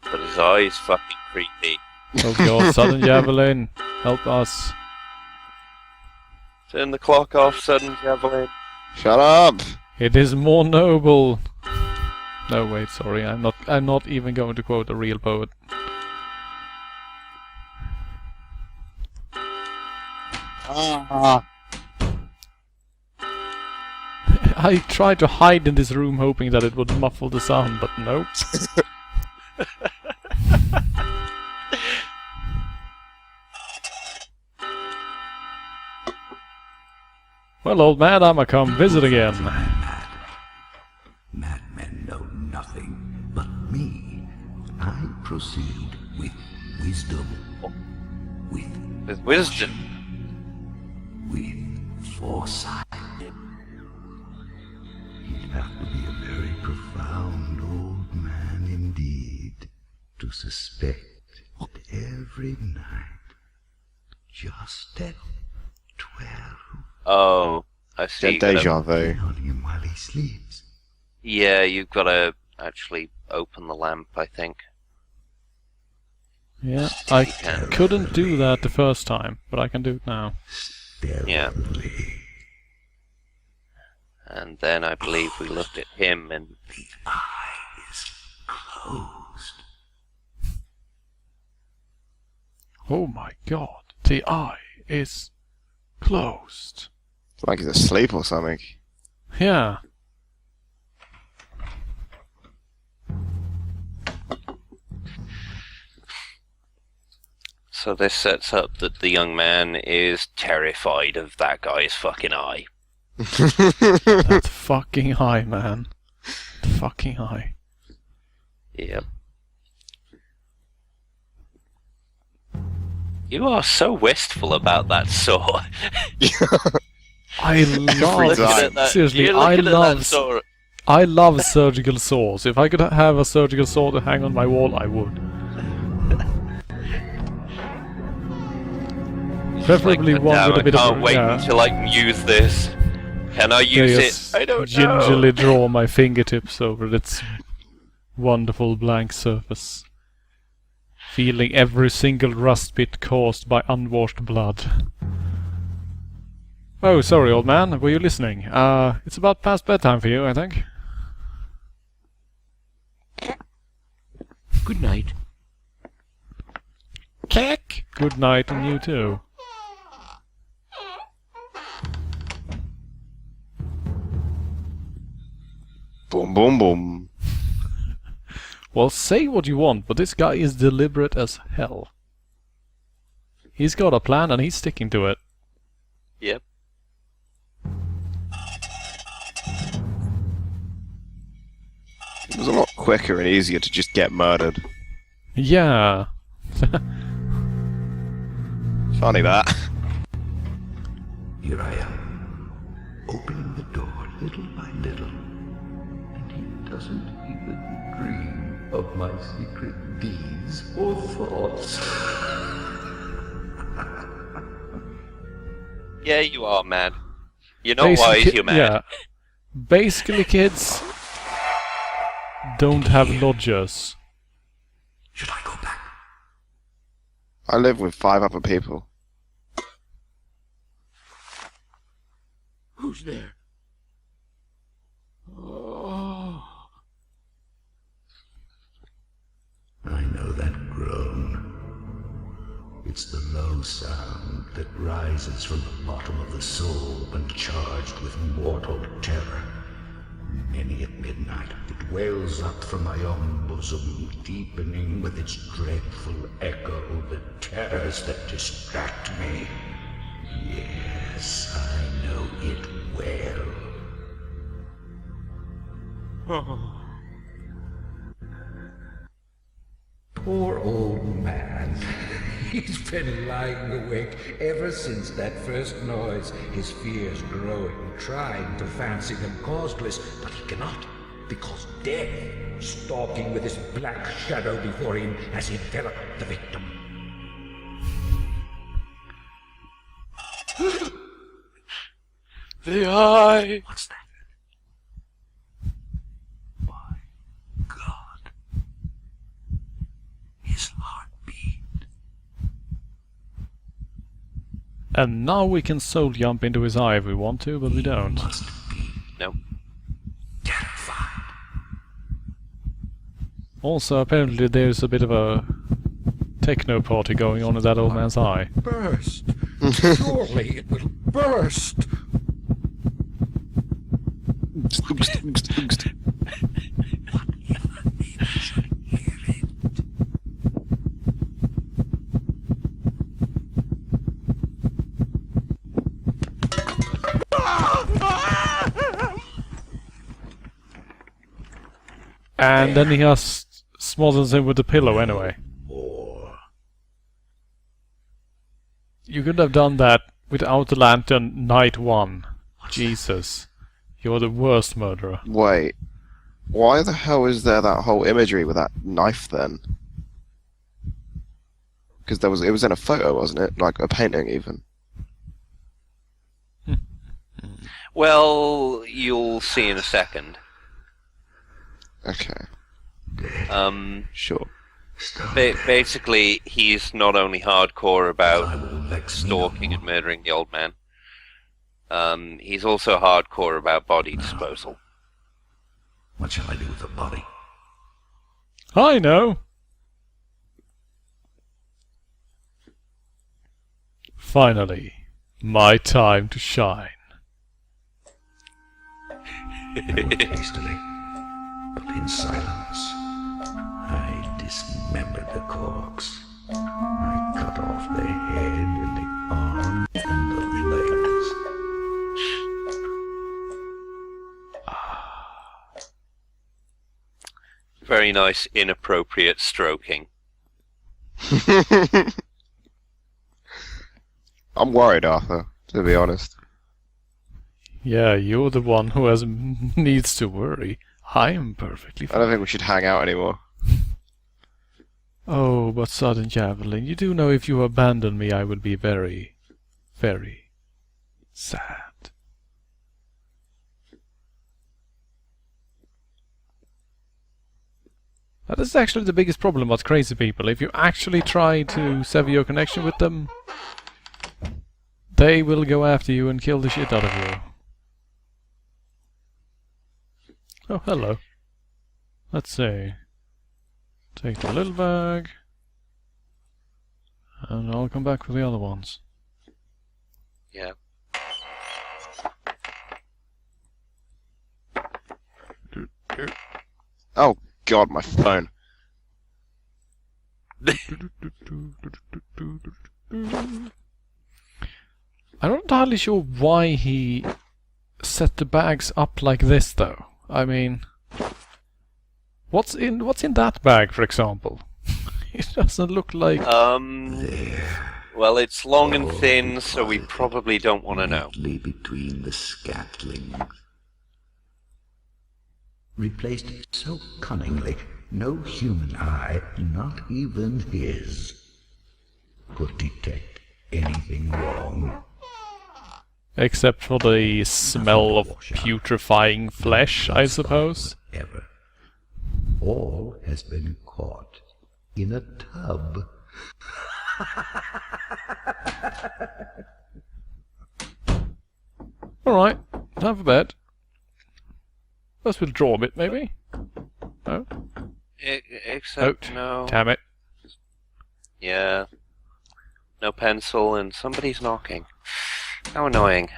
But his eye's fucking creepy. Oh god, Sudden Javelin, help us. Turn the clock off, Sudden Javelin. Shut up! It is more noble. No, wait, sorry, I'm not even going to quote a real poet. I tried to hide in this room hoping that it would muffle the sound, but nope. Well, old man, I'ma come visit again. Madmen know nothing but me. I proceed with wisdom. With wisdom. With foresight. He'd have to be a very profound old man indeed to suspect that every night, just at 12, Oh, I see. Deja vu. on him while he sleeps. Yeah, you've got to actually open the lamp, I think. Yeah, I couldn't do that the first time, but I can do it now. Yeah. And then I believe we looked at him and... Closed. Oh my god, the eye is closed. It's like he's asleep or something. Yeah. So this sets up that the young man is terrified of that guy's fucking eye. That fucking eye, man. That fucking eye. Yep. You are so wistful about that saw. I love seriously. You're I looking at that love. saw. I love surgical saws. If I could have a surgical saw to hang on my wall, I would. Preferably Like, one "Damn, with a bit I can't of. wait Yeah. until I can use this. Can I use Just it? I don't gingerly know. draw my fingertips over its wonderful blank surface, feeling every single rust bit caused by unwashed blood. Oh, sorry, old man. Were you listening? It's about past bedtime for you, I think. Good night. Kick. Good night, and you too. Boom, boom, boom. Well, say what you want, but this guy is deliberate as hell. He's got a plan and he's sticking to it. Yep. It was a lot quicker and easier to just get murdered. Yeah. Funny that. Here I am, opening the door little by little, and he doesn't even dream of my secret deeds or thoughts. Yeah, you are mad. You're not wise, you're mad. Yeah. Basically, kids don't have lodgers. Should I go back? I live with 5 other people. Who's there? Oh. I know that groan. It's the low sound that rises from the bottom of the soul when charged with mortal terror. Many at midnight, it wails up from my own bosom, deepening with its dreadful echo the terrors that distract me. Yes. Yes, I know it well. Poor old man. He's been lying awake ever since that first noise, his fears growing, trying to fancy them causeless, but he cannot, because death, stalking with his black shadow before him, has enveloped the victim. The eye! What's that? His heartbeat. And now we can soul jump into his eye if we want to, but we don't. No. Terrified. Also, apparently there's a bit of a techno party going on in that old man's eye. Burst. Surely it will burst. And then he smothers him with the pillow anyway. You could have done that without the lantern night one. Jesus. You're the worst murderer. Wait. Why the hell is there that whole imagery with that knife then? Because it was in a photo, wasn't it? Like a painting even. Well, you'll see in a second. Okay. Sure. Basically, he's not only hardcore about stalking and murdering the old man, he's also hardcore about body disposal. What shall I do with the body? I know! Finally, my time to shine. Hastily, but in silence, I dismembered the corpse. I cut off the head and the arms and the legs. Very nice, inappropriate stroking. I'm worried, Arthur, to be honest. Yeah, you're the one who needs to worry. I'm perfectly fine. I don't think we should hang out anymore. Oh, but Sudden Javelin, you do know if you abandon me I would be very, very sad. That is actually the biggest problem about crazy people. If you actually try to sever your connection with them, they will go after you and kill the shit out of you. Oh, hello. Let's see. Take the little bag. And I'll come back for the other ones. Yeah. Oh god, my phone. I'm not entirely sure why he set the bags up like this, though. I mean, what's in that bag, for example? It doesn't look like. Well, it's long and thin, so we probably don't want to know. Between the scatlings. Replaced so cunningly, no human eye, not even his, could detect anything wrong. Except for the smell of putrefying flesh, I suppose. Ever. All has been caught in a tub. Alright, time for bed. Let's withdraw a bit, maybe? No? Except no. Damn it. Yeah. No pencil and somebody's knocking. How annoying.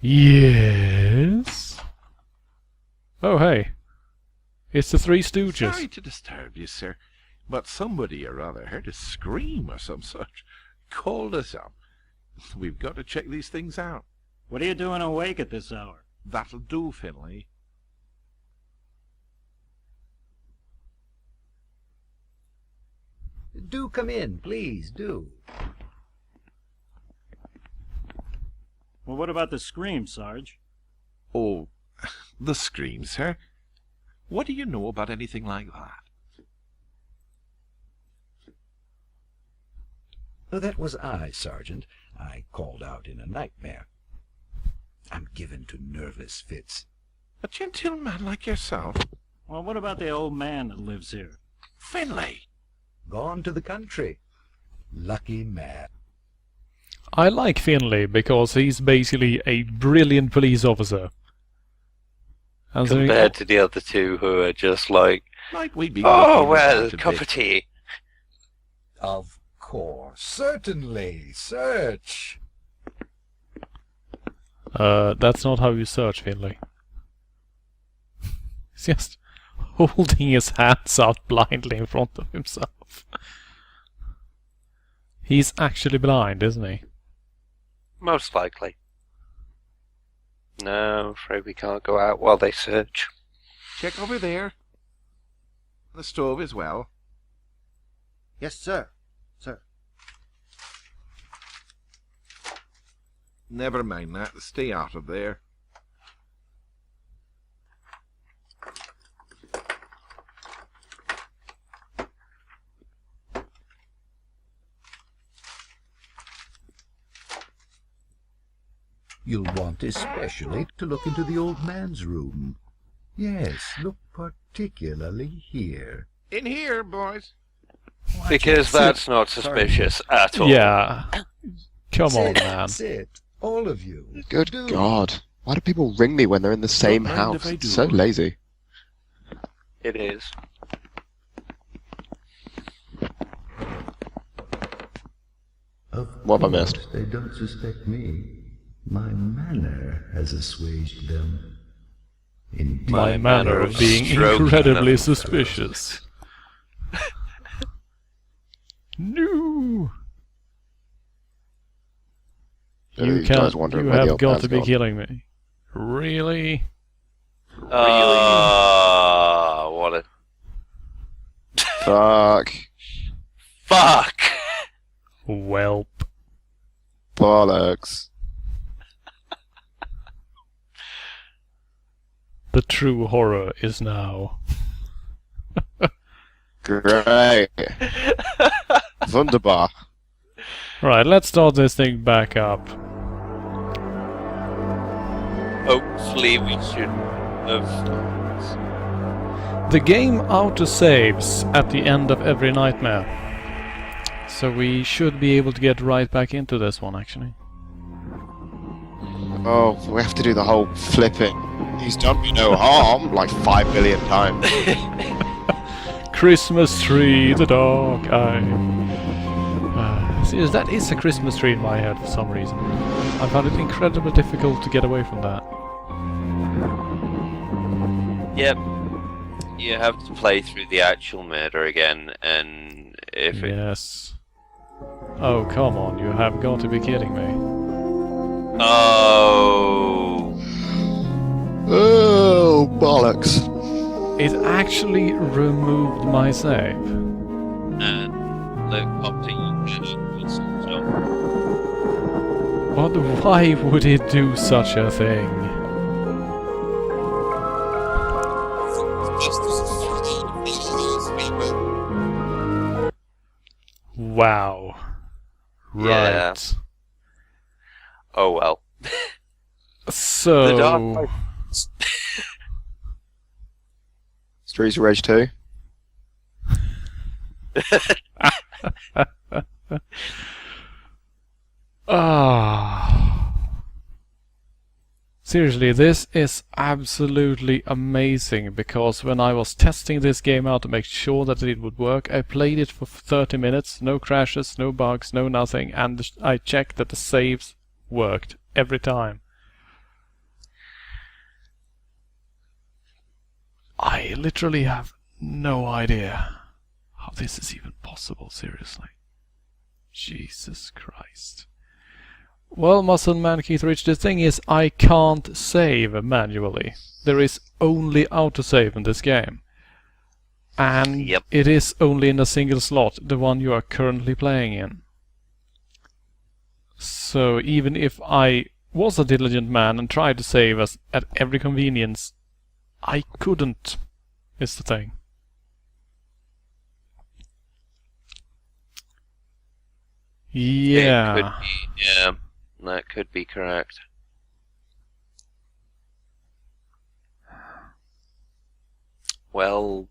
Yes? Oh, hey. It's the Three Stooges. Sorry to disturb you, sir, but somebody or other heard a scream or some such. Called us up. We've got to check these things out. What are you doing awake at this hour? That'll do, Finley. Do come in, please, do. Well, what about the scream, Sarge? Oh, the scream, sir? What do you know about anything like that? Oh, that was I, Sergeant. I called out in a nightmare. I'm given to nervous fits. A gentleman like yourself? Well, what about the old man that lives here? Finley! Gone to the country. Lucky man. I like Finley because he's basically a brilliant police officer. And so Compared to the other two who are just like, we'd be oh, looking well, at a cup bit. of tea. Of course. Certainly. Search. That's not how you search, Finley. He's just holding his hands out blindly in front of himself. He's actually blind, isn't he? Most likely. No, I'm afraid we can't go out while they search. Check over there. The stove as well. Yes, sir. Sir. Never mind that. Stay out of there. You'll want especially to look into the old man's room. Yes, look particularly here. In here, boys. Because that's not suspicious at all. Yeah. Come on, man. Sit, all of you. Good God. Why do people ring me when they're in the same Don't mind if house? I It's do. so lazy. It is. What have I missed? They don't suspect me. My manner has assuaged them. Indeed. My manner of being stroking incredibly them. suspicious. No! You guys wondering you where the have old got man's to be gone. killing me. Really? What a Fuck. fuck! Welp. Bollocks. The true horror is now. Great. Wunderbar. Right, let's start this thing back up. Hopefully we should have... The game auto-saves at the end of every nightmare. So we should be able to get right back into this one, actually. Oh, we have to do the whole flipping. He's done me no harm like 5 billion times. Christmas tree, the dark eye. See, that is a Christmas tree in my head for some reason. I found it incredibly difficult to get away from that. Yep. You have to play through the actual murder again, and if it... Yes. Oh, come on, you have got to be kidding me. Oh... Oh, bollocks. It actually removed my save. And look up to you. But why would it do such a thing? Wow. Right. Yeah. Oh well. So... Streets of Rage 2. Seriously, this is absolutely amazing, because when I was testing this game out to make sure that it would work, I played it for 30 minutes, no crashes, no bugs, no nothing, and I checked that the saves worked every time. I literally have no idea how this is even possible, seriously. Jesus Christ. Well, Muscle Man Keith Rich, the thing is, I can't save manually. There is only autosave in this game. And it is only in a single slot, the one you are currently playing in. So even if I was a diligent man and tried to save us at every convenience, I couldn't, is the thing. Yeah. It could be, yeah, that could be correct. Well...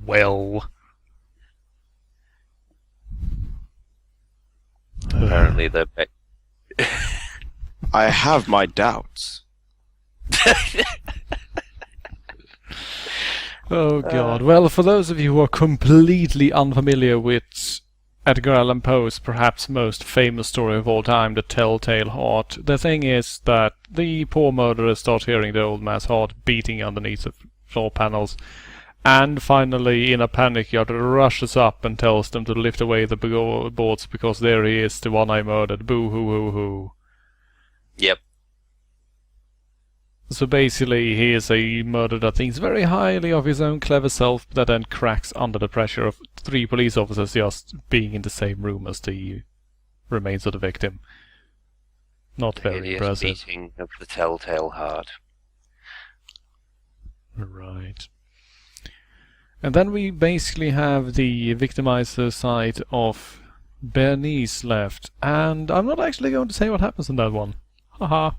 well... Apparently the... I have my doubts. Oh god. Well, for those of you who are completely unfamiliar with Edgar Allan Poe's perhaps most famous story of all time, The Telltale Heart, the thing is that the poor murderers start hearing the old man's heart beating underneath the floor panels, and finally, in a panic, he rushes up and tells them to lift away the boards because there he is, the one I murdered. Boo hoo hoo hoo. Yep. So basically, he is a murderer that thinks very highly of his own clever self, that then cracks under the pressure of 3 police officers just being in the same room as the remains of the victim. Not very impressive. Beating of the Telltale Heart. Right. And then we basically have the victimizer side of Bernice left, and I'm not actually going to say what happens in that one. Haha.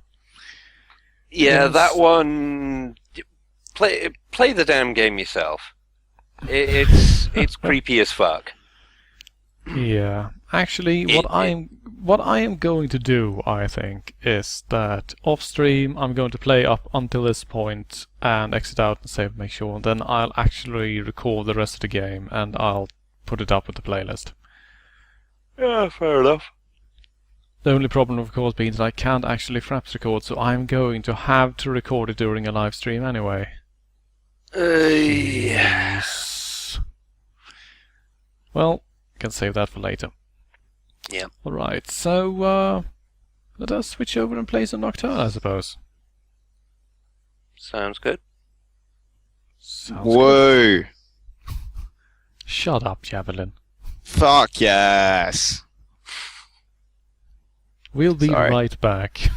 Yeah, that one... Play the damn game yourself. It's creepy as fuck. Yeah. Actually, what I am going to do, I think, is that off stream I'm going to play up until this point and exit out and save, make sure. Then I'll actually record the rest of the game and I'll put it up with the playlist. Yeah, fair enough. The only problem, of course, being that I can't actually fraps record, so I'm going to have to record it during a live stream anyway. Yes. Well, I can save that for later. Yeah. Alright, so let us switch over and play some Nocturne, I suppose. Sounds good. Whoa. Good. Shut up, Javelin. Fuck yes. We'll be right back.